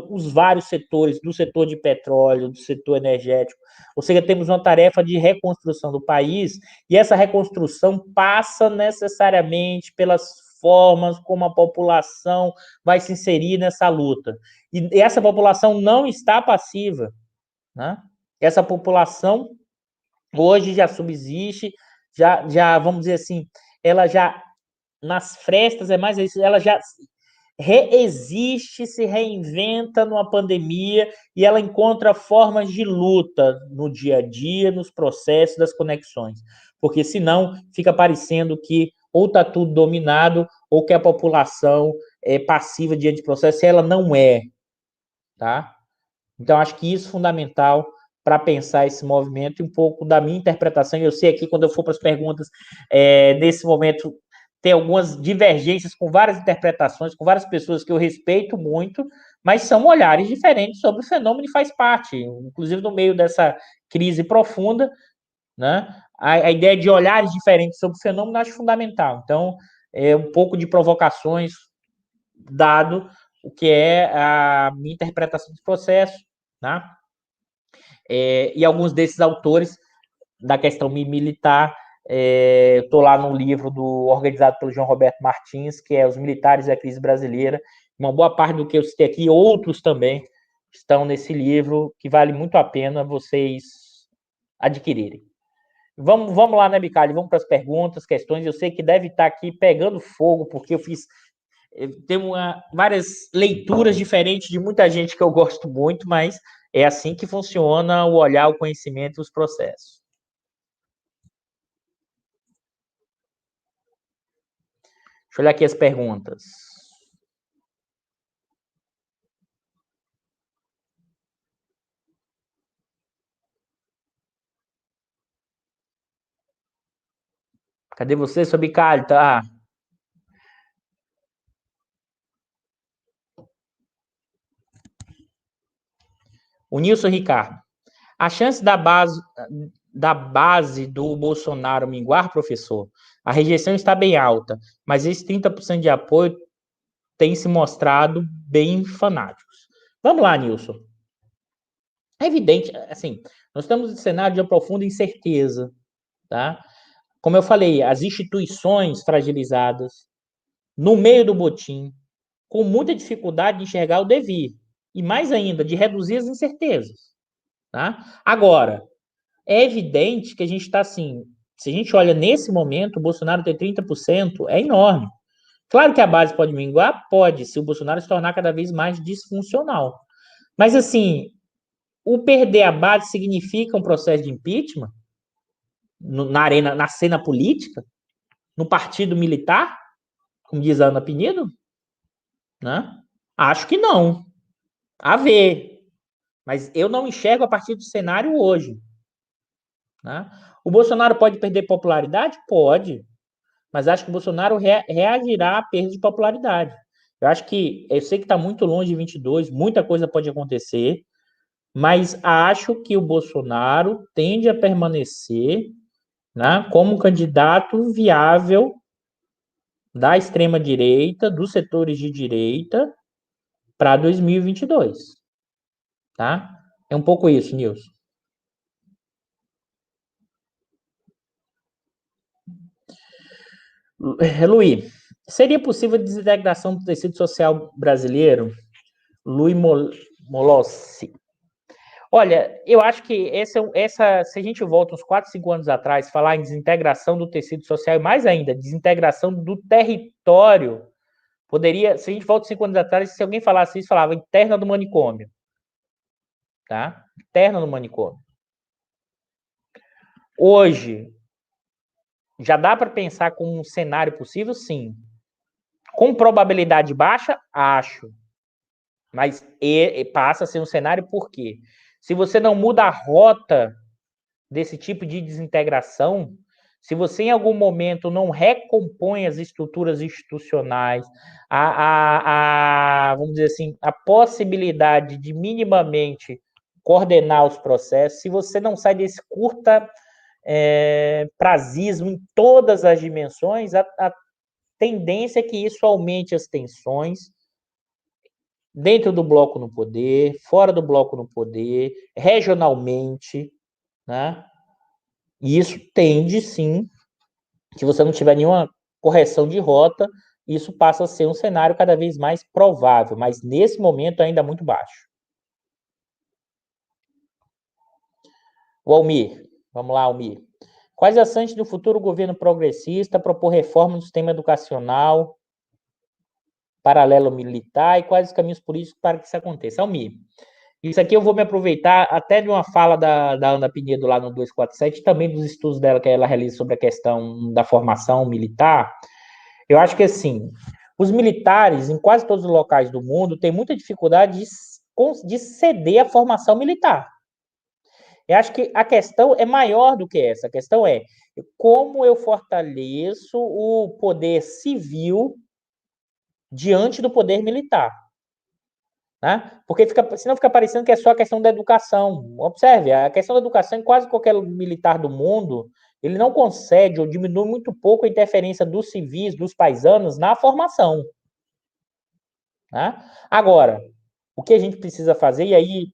os vários setores, do setor de petróleo, do setor energético. Ou seja, temos uma tarefa de reconstrução do país e essa reconstrução passa necessariamente pelas formas como a população vai se inserir nessa luta. E essa população não está passiva, né? Essa população hoje já subsiste, já vamos dizer assim, ela já nas frestas é mais isso, ela já reexiste, se reinventa numa pandemia e ela encontra formas de luta no dia a dia, nos processos das conexões. Porque senão fica parecendo que ou está tudo dominado ou que a população é passiva diante do processo, e ela não é, tá? Então, acho que isso é fundamental para pensar esse movimento e um pouco da minha interpretação. Eu sei aqui, quando eu for para as perguntas, nesse momento, tem algumas divergências com várias interpretações, com várias pessoas que eu respeito muito, mas são olhares diferentes sobre o fenômeno e faz parte, inclusive no meio dessa crise profunda, né? A ideia de olhares diferentes sobre o fenômeno eu acho fundamental. Então, um pouco de provocações, dado o que é a minha interpretação dos processos, né? E alguns desses autores da questão militar, estou lá no livro organizado pelo João Roberto Martins, que é Os Militares e a Crise Brasileira. Uma boa parte do que eu citei aqui, outros também estão nesse livro, que vale muito a pena vocês adquirirem. Vamos lá, né, Bicalho? Vamos para as perguntas, questões. Eu sei que deve estar aqui pegando fogo, porque eu fiz. Tem várias leituras diferentes de muita gente que eu gosto muito, mas é assim que funciona o olhar, o conhecimento e os processos. Deixa eu olhar aqui as perguntas. Cadê você, seu Bicalho? Tá. O Nilson Ricardo. A chance da base do Bolsonaro minguar, professor, a rejeição está bem alta, mas esses 30% de apoio tem se mostrado bem fanáticos. Vamos lá, Nilson. É evidente, assim, nós estamos em cenário de uma profunda incerteza, tá? Como eu falei, as instituições fragilizadas, no meio do botim, com muita dificuldade de enxergar o devir, e mais ainda, de reduzir as incertezas, tá? Agora, é evidente que a gente está assim, se a gente olha nesse momento, o Bolsonaro ter 30% é enorme. Claro que a base pode minguar? Pode, se o Bolsonaro se tornar cada vez mais disfuncional. Mas, assim, o perder a base significa um processo de impeachment na cena política, no partido militar, como diz a Ana Pinido? Né? Acho que não. A ver. Mas eu não enxergo a partir do cenário hoje. Né? O Bolsonaro pode perder popularidade? Pode. Mas acho que o Bolsonaro reagirá à perda de popularidade. Eu sei que está muito longe de 22, muita coisa pode acontecer, mas acho que o Bolsonaro tende a permanecer, né, como candidato viável da extrema-direita, dos setores de direita, para 2022, tá? É um pouco isso, Nilson. Luiz, seria possível a desintegração do tecido social brasileiro? Luiz Molossi. Olha, eu acho que se a gente volta uns 4, 5 anos atrás, falar em desintegração do tecido social, e mais ainda, desintegração do território, poderia, se a gente volta 5 anos atrás, se alguém falasse isso, falava interna do manicômio, tá? Interna do manicômio. Hoje, já dá para pensar com um cenário possível? Sim. Com probabilidade baixa? Acho. Mas passa a ser um cenário por quê? Se você não muda a rota desse tipo de desintegração, se você em algum momento não recompõe as estruturas institucionais, vamos dizer assim, a possibilidade de minimamente coordenar os processos, se você não sai desse curta prazismo em todas as dimensões, a tendência é que isso aumente as tensões dentro do bloco no poder, fora do bloco no poder, regionalmente, né? E isso tende, sim, se você não tiver nenhuma correção de rota, isso passa a ser um cenário cada vez mais provável, mas nesse momento ainda muito baixo. O Almir, vamos lá, Almir. Quais ações do futuro governo progressista propor reforma no sistema educacional paralelo militar e quais os caminhos políticos para que isso aconteça? Almir, isso aqui eu vou me aproveitar até de uma fala da Ana Pinedo lá no 247, também dos estudos dela que ela realiza sobre a questão da formação militar. Eu acho que, assim, os militares, em quase todos os locais do mundo, têm muita dificuldade de ceder à formação militar. Eu acho que a questão é maior do que essa. A questão é como eu fortaleço o poder civil diante do poder militar. Né? Porque senão fica parecendo que é só a questão da educação. Observe, a questão da educação em quase qualquer militar do mundo, ele não concede ou diminui muito pouco a interferência dos civis, dos paisanos, na formação. Né? Agora, o que a gente precisa fazer, e aí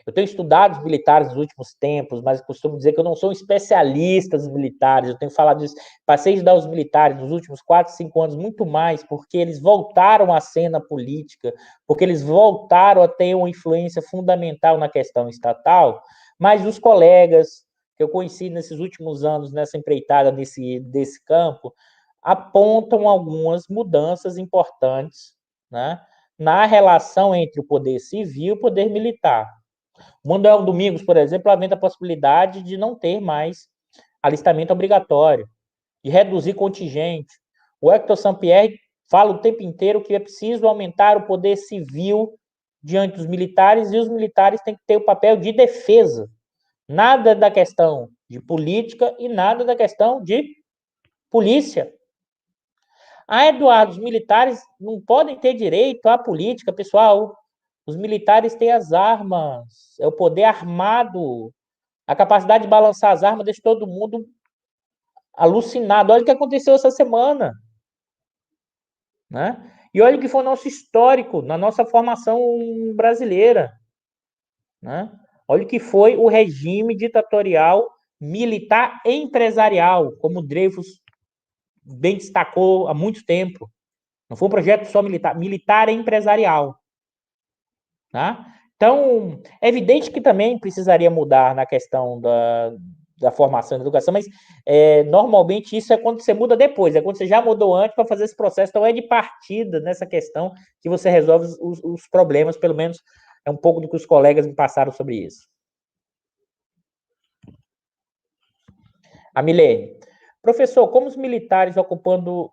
eu tenho estudado os militares nos últimos tempos, mas costumo dizer que eu não sou um especialista dos militares, eu tenho falado disso, passei a estudar os militares nos últimos 4, 5 anos muito mais, porque eles voltaram à cena política, porque eles voltaram a ter uma influência fundamental na questão estatal, mas os colegas que eu conheci nesses últimos anos, nessa empreitada desse campo, apontam algumas mudanças importantes, né, na relação entre o poder civil e o poder militar. O Manuel Domingos, por exemplo, aventa a possibilidade de não ter mais alistamento obrigatório, de reduzir contingente. O Hector Sampierre fala o tempo inteiro que é preciso aumentar o poder civil diante dos militares e os militares têm que ter o papel de defesa. Nada da questão de política e nada da questão de polícia. Eduardo, os militares não podem ter direito à política, pessoal. Os militares têm as armas, é o poder armado. A capacidade de balançar as armas deixa todo mundo alucinado. Olha o que aconteceu essa semana. Né? E olha o que foi o nosso histórico na nossa formação brasileira. Né? Olha o que foi o regime ditatorial militar empresarial, como o Dreyfus bem destacou há muito tempo. Não foi um projeto só militar, militar empresarial. Tá? Então, é evidente que também precisaria mudar na questão da formação e da educação, mas normalmente isso é quando você muda depois, é quando você já mudou antes para fazer esse processo. Então, é de partida nessa questão que você resolve os problemas, pelo menos é um pouco do que os colegas me passaram sobre isso. A Milene, professor, como os militares ocupando.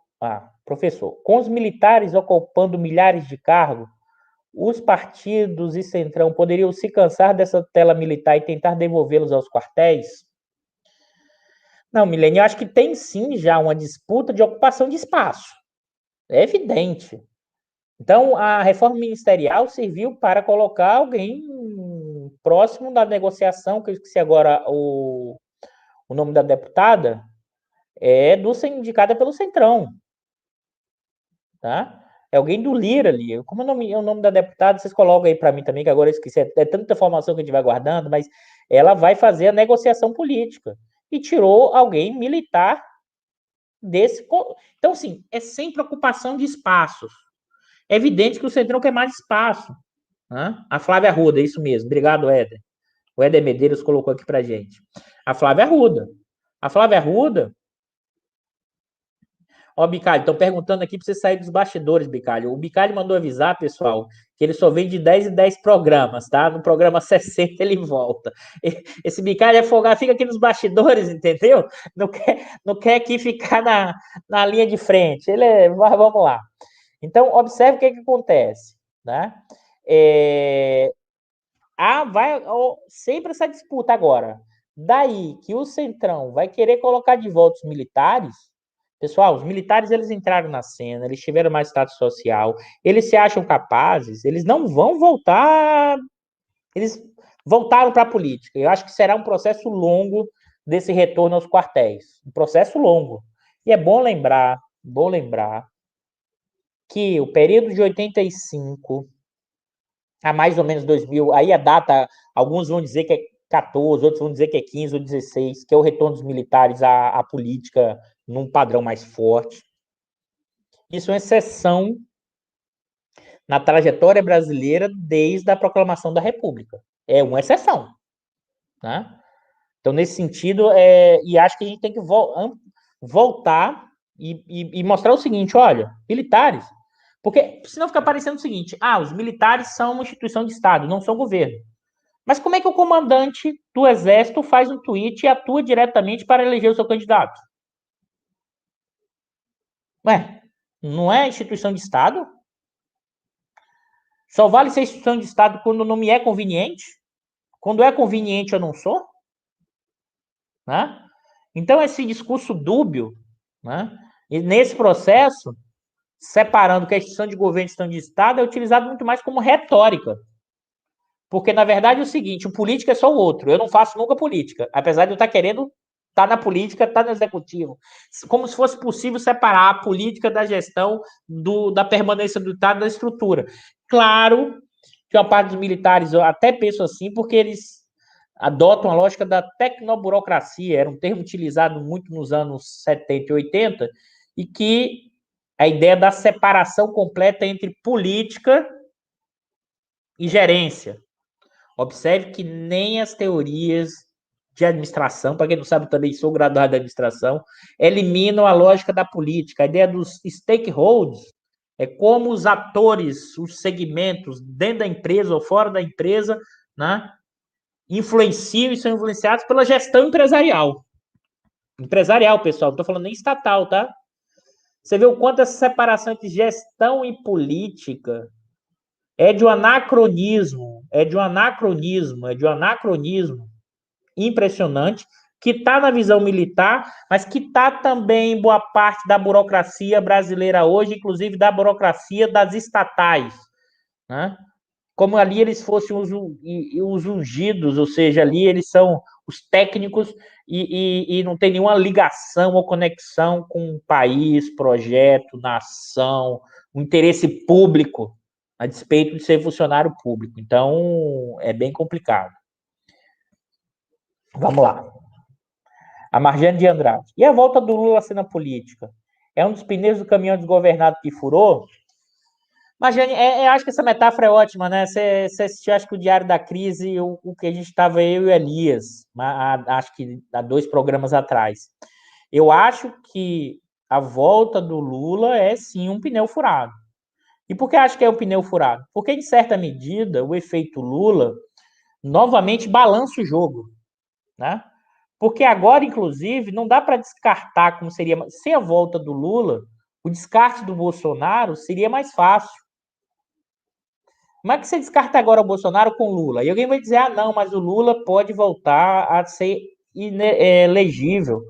Professor, com os militares ocupando milhares de cargos, os partidos e Centrão poderiam se cansar dessa tela militar e tentar devolvê-los aos quartéis? Não, Milene, eu acho que tem sim já uma disputa de ocupação de espaço. É evidente. Então, a reforma ministerial serviu para colocar alguém próximo da negociação, que eu esqueci agora o nome da deputada, indicada pelo Centrão. Tá? É alguém do Lira ali. Como é o nome da deputada? Vocês colocam aí para mim também, que agora eu esqueci. É tanta informação que a gente vai guardando, mas ela vai fazer a negociação política. E tirou alguém militar desse. Então, assim, é sempre ocupação de espaços. É evidente que o Centrão quer mais espaço. Né? A Flávia Arruda, isso mesmo. Obrigado, Éder. O Éder Medeiros colocou aqui pra gente. A Flávia Arruda. A Flávia Arruda. Ó, Bicalho, estão perguntando aqui para você sair dos bastidores, Bicalho. O Bicalho mandou avisar, pessoal, que ele só vem de 10 em 10 programas, tá? No programa 60 ele volta. Esse Bicalho é folgado, fica aqui nos bastidores, entendeu? Não quer aqui ficar na linha de frente. Vamos lá. Então, observe o que acontece, né? Vai sempre essa disputa agora. Daí que o Centrão vai querer colocar de volta os militares. Pessoal, os militares eles entraram na cena, eles tiveram mais status social, eles se acham capazes, eles não vão voltar. Eles voltaram para a política. Eu acho que será um processo longo desse retorno aos quartéis. Um processo longo. E é bom lembrar que o período de 85 a mais ou menos 2000, aí a data, alguns vão dizer que é 14, outros vão dizer que é 15 ou 16, que é o retorno dos militares à política num padrão mais forte. Isso é uma exceção na trajetória brasileira desde a proclamação da República. É uma exceção. Né? Então, nesse sentido, e acho que a gente tem que voltar e mostrar o seguinte: olha, militares. Porque senão fica parecendo o seguinte: os militares são uma instituição de Estado, não são governo. Mas como é que o comandante do Exército faz um tweet e atua diretamente para eleger o seu candidato? Ué, não é instituição de Estado? Só vale ser instituição de Estado quando não me é conveniente? Quando é conveniente eu não sou? Né? Então, esse discurso dúbio, né? E nesse processo, separando que a instituição de governo e a instituição de Estado é utilizado muito mais como retórica. Porque, na verdade, é o seguinte: o político é só o outro. Eu não faço nunca política, apesar de eu estar querendo estar na política, estar no executivo. Como se fosse possível separar a política da gestão da permanência do Estado da estrutura. Claro que uma parte dos militares, eu até penso assim, porque eles adotam a lógica da tecnoburocracia, era um termo utilizado muito nos anos 70 e 80, e que a ideia da separação completa entre política e gerência. Observe que nem as teorias de administração, para quem não sabe, também sou graduado de administração, eliminam a lógica da política. A ideia dos stakeholders é como os atores, os segmentos dentro da empresa ou fora da empresa, né, influenciam e são influenciados pela gestão empresarial. Empresarial, pessoal, não estou falando nem estatal, tá? Você vê o quanto essa separação entre gestão e política é de um anacronismo impressionante, que está na visão militar, mas que está também em boa parte da burocracia brasileira hoje, inclusive da burocracia das estatais. Né? Como ali eles fossem os ungidos, ou seja, ali eles são os técnicos e não tem nenhuma ligação ou conexão com o país, projeto, nação, o interesse público, a despeito de ser funcionário público. Então, é bem complicado. Vamos lá. A Marjane de Andrade. E a volta do Lula à cena política? É um dos pneus do caminhão desgovernado que furou? Marjane, acho que essa metáfora é ótima, né? Você assistiu, acho que o Diário da Crise, o que a gente estava, eu e o Elias, acho que há 2 programas atrás. Eu acho que a volta do Lula é, sim, um pneu furado. E por que acho que é um pneu furado? Porque, em certa medida, o efeito Lula novamente balança o jogo, né? Porque agora, inclusive, não dá para descartar como seria, sem a volta do Lula, o descarte do Bolsonaro seria mais fácil. Como é que você descarta agora o Bolsonaro com o Lula? E alguém vai dizer, não, mas o Lula pode voltar a ser elegível.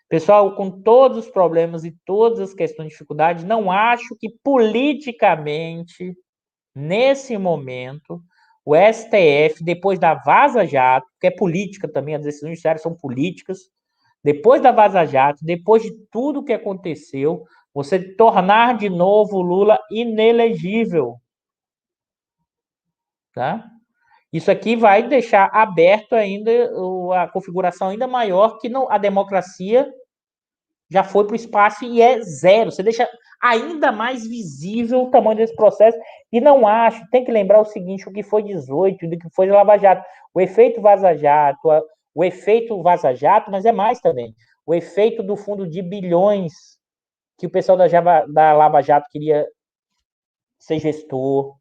Pessoal, com todos os problemas e todas as questões de dificuldade, não acho que politicamente, nesse momento, o STF, depois da Vaza Jato, que é política também, as decisões judiciárias são políticas, depois da Vaza Jato, depois de tudo que aconteceu, Você tornar de novo o Lula inelegível, tá? Isso aqui vai deixar aberto ainda a configuração ainda maior que não, a democracia já foi para o espaço e é zero. Você deixa ainda mais visível o tamanho desse processo. E não acho, tem que lembrar o seguinte: o que foi 18, o que foi Lava Jato. O efeito Vaza Jato, mas é mais também. O efeito do fundo de bilhões que o pessoal da Lava Jato queria ser gestor.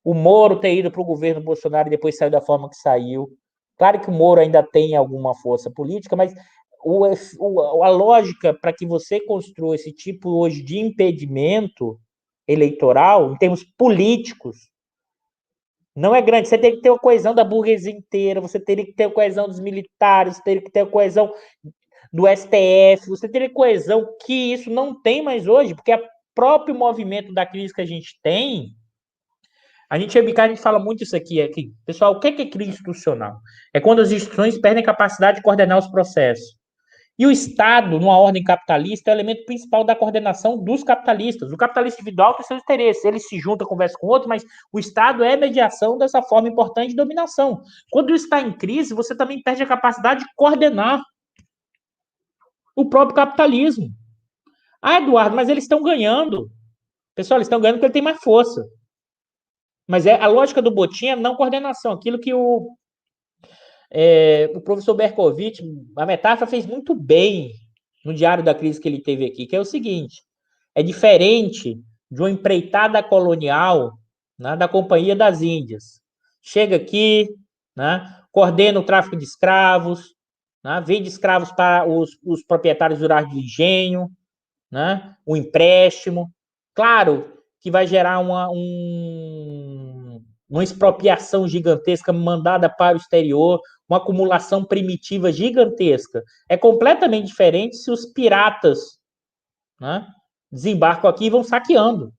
O Moro ter ido para o governo Bolsonaro e depois saiu da forma que saiu. Claro que o Moro ainda tem alguma força política, mas a lógica para que você construa esse tipo hoje de impedimento eleitoral, em termos políticos, não é grande. Você tem que ter a coesão da burguesia inteira, você teria que ter a coesão dos militares, você teria que ter a coesão do STF, você teria coesão que isso não tem mais hoje, porque o próprio movimento da crise que a gente tem. A gente fala muito isso aqui. Pessoal, o que é crise institucional? É quando as instituições perdem a capacidade de coordenar os processos. E o Estado, numa ordem capitalista, é o elemento principal da coordenação dos capitalistas. O capitalista individual tem seus interesses, ele se junta, conversa com outro, mas o Estado é a mediação dessa forma importante de dominação. Quando isso está em crise, você também perde a capacidade de coordenar o próprio capitalismo. Ah, Eduardo, mas eles estão ganhando. Pessoal, eles estão ganhando porque ele tem mais força. Mas a lógica do Botim é não coordenação. Aquilo que o professor Berkovitch, a metáfora, fez muito bem no Diário da Crise que ele teve aqui, que é o seguinte: é diferente de uma empreitada colonial, né, da Companhia das Índias. Chega aqui, né, coordena o tráfico de escravos, né, vende escravos para os proprietários rurais de engenho, né, o empréstimo. Claro que vai gerar uma expropriação gigantesca mandada para o exterior, uma acumulação primitiva gigantesca. É completamente diferente se os piratas, né, desembarcam aqui e vão saqueando,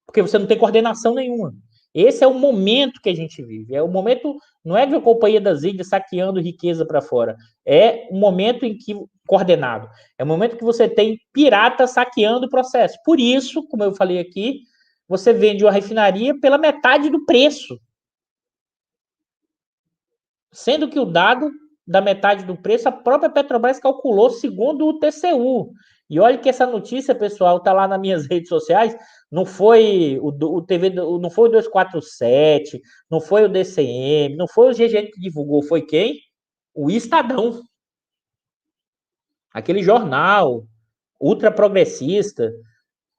porque você não tem coordenação nenhuma. Esse é o momento que a gente vive. É o momento, não é de uma Companhia das Índias saqueando riqueza para fora. É um momento em que coordenado. É o momento que você tem piratas saqueando o processo. Por isso, como eu falei aqui, você vende uma refinaria pela metade do preço. Sendo que o dado da metade do preço, a própria Petrobras calculou segundo o TCU. E olha que essa notícia, pessoal, está lá nas minhas redes sociais. Não foi o TV, não foi o 247, não foi o DCM, não foi o GGN que divulgou, foi quem? O Estadão. Aquele jornal ultra progressista,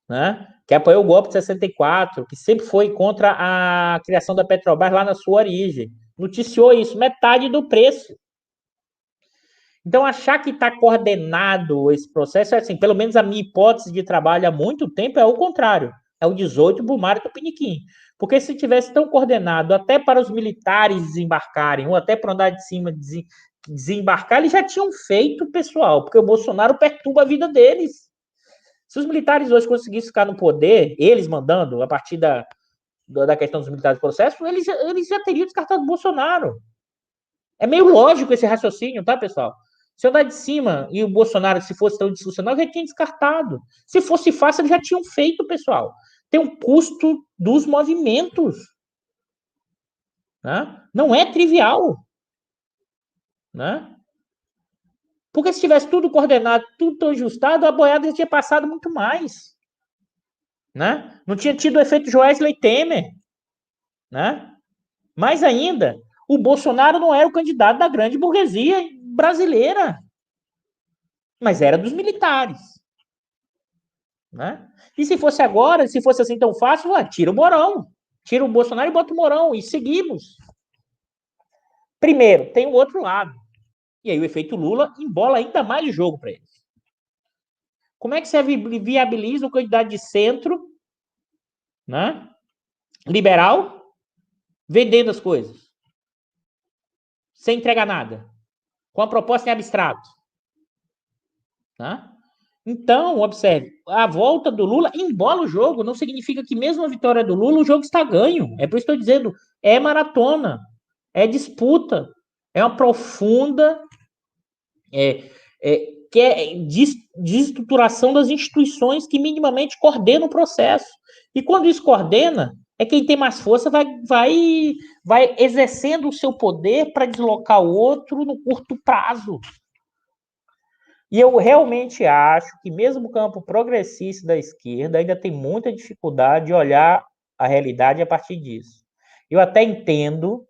né? Que apoiou o golpe de 64, que sempre foi contra a criação da Petrobras lá na sua origem. Noticiou isso, metade do preço. Então, achar que está coordenado esse processo é assim, pelo menos a minha hipótese de trabalho há muito tempo é o contrário. É o 18 Bumar e Tupiniquim. Porque se tivesse tão coordenado até para os militares desembarcarem, ou até para o andar de cima desembarcar, eles já tinham feito, pessoal, porque o Bolsonaro perturba a vida deles. Se os militares hoje conseguissem ficar no poder, eles mandando, a partir da questão dos militares do processo, eles já teriam descartado o Bolsonaro. É meio lógico esse raciocínio, tá, pessoal? Se eu dar de cima e o Bolsonaro, se fosse tão disfuncional, já tinha descartado. Se fosse fácil, eles já tinham feito, pessoal. Tem um custo dos movimentos. Né? Não é trivial. Né? Porque se tivesse tudo coordenado, tudo tão ajustado, a boiada já tinha passado muito mais. Né? Não tinha tido o efeito Joesley Temer. Né? Mais ainda, o Bolsonaro não era o candidato da grande burguesia brasileira, mas era dos militares. Né? E se fosse agora, se fosse assim tão fácil, tira o Mourão. Tira o Bolsonaro e bota o Mourão. E seguimos. Primeiro, tem o outro lado. E aí o efeito Lula embola ainda mais o jogo para eles. Como é que você viabiliza o candidato de centro, né, liberal, vendendo as coisas? Sem entregar nada. Com a proposta em abstrato. Né? Então, observe, a volta do Lula embola o jogo, não significa que mesmo a vitória do Lula, o jogo está ganho. É por isso que estou dizendo, é maratona, é disputa, é uma profunda que é desestruturação das instituições que minimamente coordenam o processo. E quando isso coordena, é quem tem mais força vai exercendo o seu poder para deslocar o outro no curto prazo. E eu realmente acho que mesmo o campo progressista da esquerda ainda tem muita dificuldade de olhar a realidade a partir disso. Eu até entendo,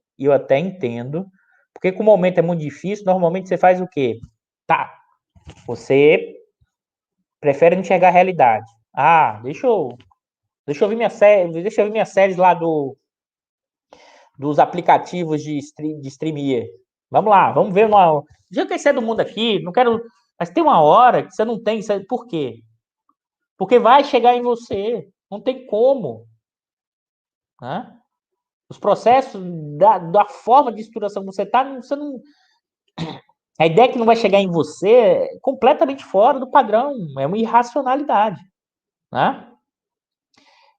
porque como o momento é muito difícil, normalmente você faz o quê? Tá, você prefere enxergar a realidade. Ah, deixa eu ver minhas séries lá dos aplicativos de streamer. Vamos lá, vamos ver uma. Já que é do mundo aqui, não quero. Mas tem uma hora que você não tem. Por quê? Porque vai chegar em você. Não tem como. Né? Os processos da forma de estruturação que você está, você não. A ideia que não vai chegar em você é completamente fora do padrão. É uma irracionalidade. Né?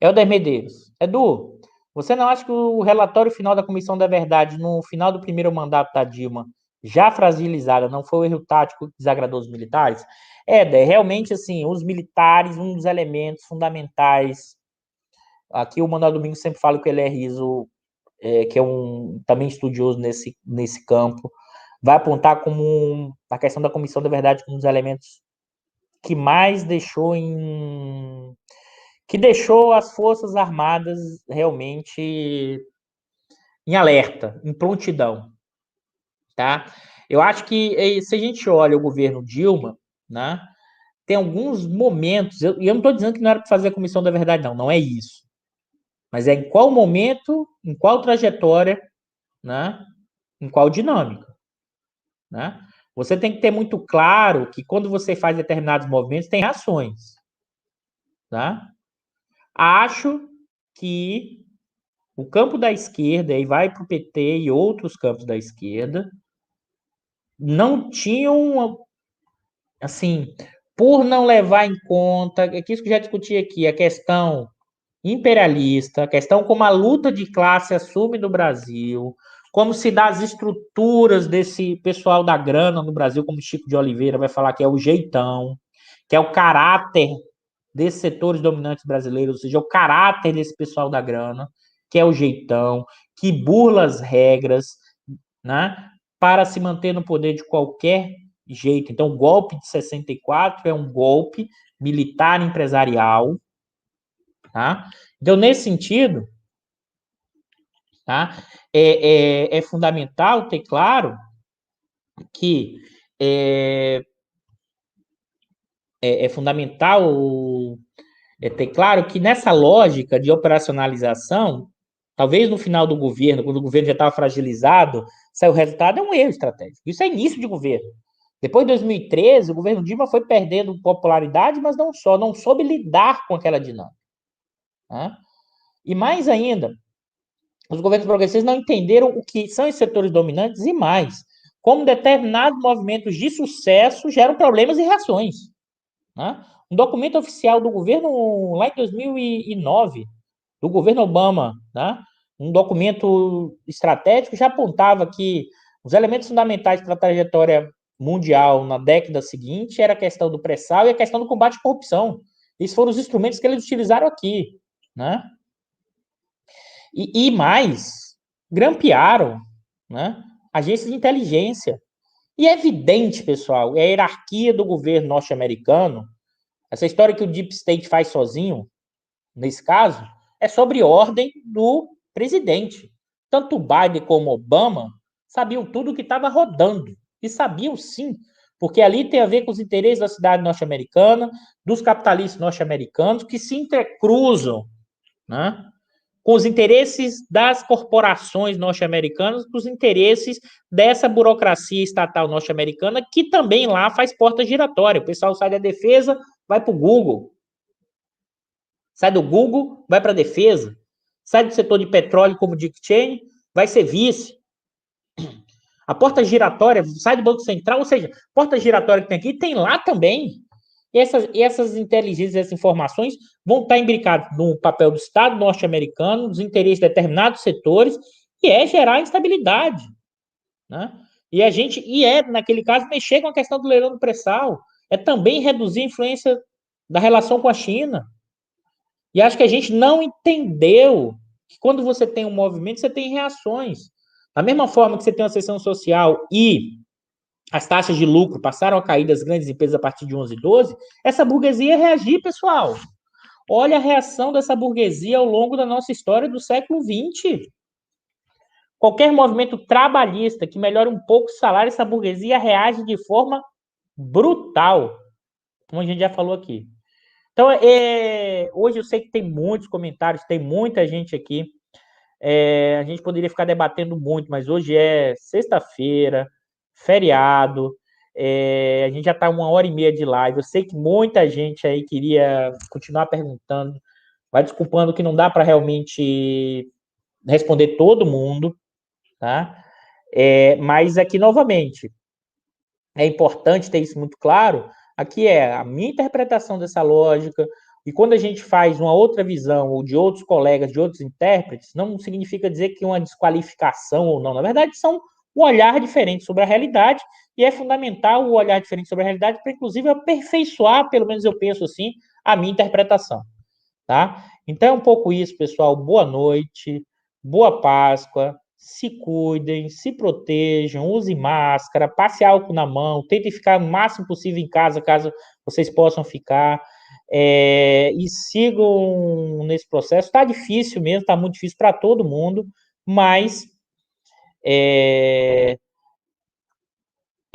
Helder Medeiros. Edu, você não acha que o relatório final da Comissão da Verdade, no final do primeiro mandato da Dilma, já fragilizada, não foi o erro tático que desagradou os militares? Realmente, assim, os militares, um dos elementos fundamentais. Aqui o Manuel Domingos sempre fala que ele é riso, que é também estudioso nesse campo, vai apontar como a questão da Comissão da Verdade como um dos elementos que mais deixou as Forças Armadas realmente em alerta, em prontidão, tá? Eu acho que se a gente olha o governo Dilma, né, tem alguns momentos, e eu não estou dizendo que não era para fazer a Comissão da Verdade, não é isso. Mas é em qual momento, em qual trajetória, né, em qual dinâmica, né? Você tem que ter muito claro que quando você faz determinados movimentos, tem ações, tá? Acho que o campo da esquerda, aí vai para o PT e outros campos da esquerda, não tinham, assim, por não levar em conta, é que isso que eu já discuti aqui, a questão imperialista, a questão como a luta de classe assume no Brasil, como se dá as estruturas desse pessoal da grana no Brasil, como Chico de Oliveira vai falar que é o jeitão, que é o caráter desses setores dominantes brasileiros, ou seja, o caráter desse pessoal da grana, que é o jeitão, que burla as regras, né, para se manter no poder de qualquer jeito. Então, o golpe de 64 é um golpe militar empresarial, tá? Então, nesse sentido, tá, é fundamental ter claro que é fundamental ter claro que nessa lógica de operacionalização, talvez no final do governo, quando o governo já estava fragilizado, saiu o resultado, é um erro estratégico. Isso é início de governo. Depois de 2013, o governo Dilma foi perdendo popularidade, mas não soube lidar com aquela dinâmica. Né? E mais ainda, os governos progressistas não entenderam o que são os setores dominantes e mais, como determinados movimentos de sucesso geram problemas e reações. Né? Um documento oficial do governo, lá em 2009, do governo Obama, né? Um documento estratégico já apontava que os elementos fundamentais para a trajetória mundial na década seguinte era a questão do pré-sal e a questão do combate à corrupção. Esses foram os instrumentos que eles utilizaram aqui. Né? E mais, grampearam, né, agências de inteligência. E é evidente, pessoal, é a hierarquia do governo norte-americano, essa história que o Deep State faz sozinho, nesse caso, é sobre ordem do presidente. Tanto Biden como Obama sabiam tudo o que estava rodando. E sabiam sim, porque ali tem a ver com os interesses da cidade norte-americana, dos capitalistas norte-americanos, que se intercruzam, né, com os interesses das corporações norte-americanas, com os interesses dessa burocracia estatal norte-americana, que também lá faz porta giratória. O pessoal sai da defesa, vai para o Google. Sai do Google, vai para a defesa. Sai do setor de petróleo, como Dick Cheney, vai ser vice. A porta giratória sai do Banco Central, ou seja, porta giratória que tem aqui, tem lá também. Essas inteligências, essas informações vão estar imbricadas no papel do Estado norte-americano, nos interesses de determinados setores, e gerar instabilidade. Né? Naquele caso, mexer com a questão do leilão do pré-sal. é também reduzir a influência da relação com a China. E acho que a gente não entendeu que quando você tem um movimento, você tem reações. Da mesma forma que você tem uma seção social e as taxas de lucro passaram a cair das grandes empresas a partir de 11 e 12, essa burguesia ia reagir, pessoal. Olha a reação dessa burguesia ao longo da nossa história do século XX. Qualquer movimento trabalhista que melhore um pouco o salário, essa burguesia reage de forma brutal, como a gente já falou aqui. Então, hoje eu sei que tem muitos comentários, tem muita gente aqui. A gente poderia ficar debatendo muito, mas hoje é sexta-feira, feriado. A gente já está 1h30 de live. Eu sei que muita gente aí queria continuar perguntando. Vai desculpando que não dá para realmente responder todo mundo, tá? Mas aqui, novamente, é importante ter isso muito claro. Aqui é a minha interpretação dessa lógica, e quando a gente faz uma outra visão, ou de outros colegas, de outros intérpretes, não significa dizer que é uma desqualificação ou não. Na verdade, são um olhar diferente sobre a realidade, e é fundamental o olhar diferente sobre a realidade para, inclusive, aperfeiçoar, pelo menos eu penso assim, a minha interpretação. Tá? Então é um pouco isso, pessoal. Boa noite, boa Páscoa, se cuidem, se protejam, usem máscara, passe álcool na mão, tentem ficar o máximo possível em casa, caso vocês possam ficar, e sigam nesse processo. Está difícil mesmo, está muito difícil para todo mundo, mas é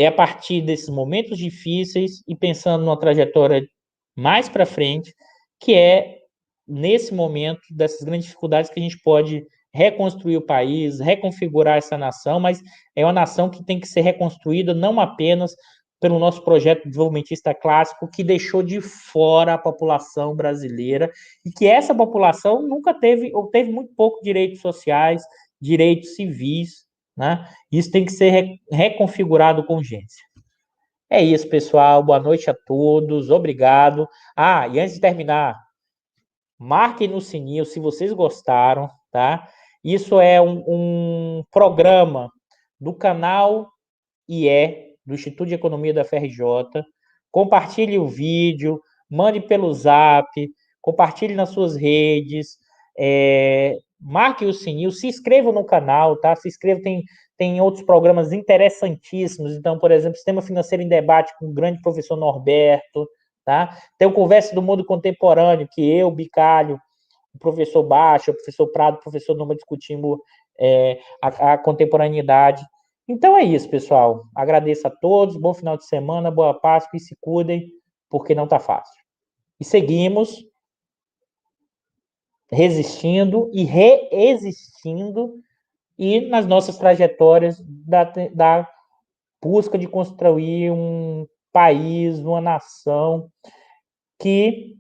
a partir desses momentos difíceis e pensando numa trajetória mais para frente, que é nesse momento dessas grandes dificuldades que a gente pode reconstruir o país, reconfigurar essa nação, mas é uma nação que tem que ser reconstruída não apenas pelo nosso projeto desenvolvimentista clássico, que deixou de fora a população brasileira, e que essa população nunca teve, ou teve muito pouco direitos sociais, direitos civis, né? Isso tem que ser reconfigurado com urgência. É isso, pessoal. Boa noite a todos. Obrigado. E antes de terminar, marquem no sininho se vocês gostaram, tá? Isso é um programa do canal do Instituto de Economia da FRJ. Compartilhe o vídeo, mande pelo Zap, compartilhe nas suas redes, marque o sininho, se inscreva no canal, tá? Se inscreva, tem outros programas interessantíssimos. Então, por exemplo, Sistema Financeiro em Debate com o grande professor Norberto, tá? Tem o Conversa do Mundo Contemporâneo, que eu, Bicalho, o professor Baixa, o professor Prado, o professor Numa discutimos a contemporaneidade. Então é isso, pessoal. Agradeço a todos, bom final de semana, boa Páscoa e se cuidem, porque não está fácil. E seguimos resistindo e reexistindo e nas nossas trajetórias da busca de construir um país, uma nação que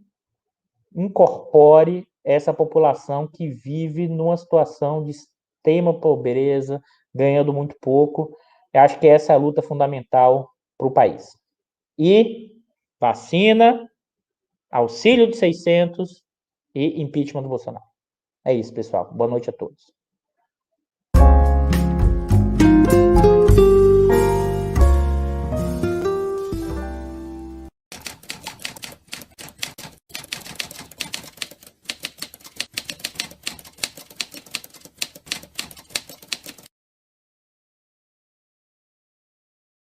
incorpore essa população que vive numa situação de extrema pobreza, ganhando muito pouco. Eu acho que essa é a luta fundamental para o país. E vacina, auxílio de 600 e impeachment do Bolsonaro. É isso, pessoal. Boa noite a todos.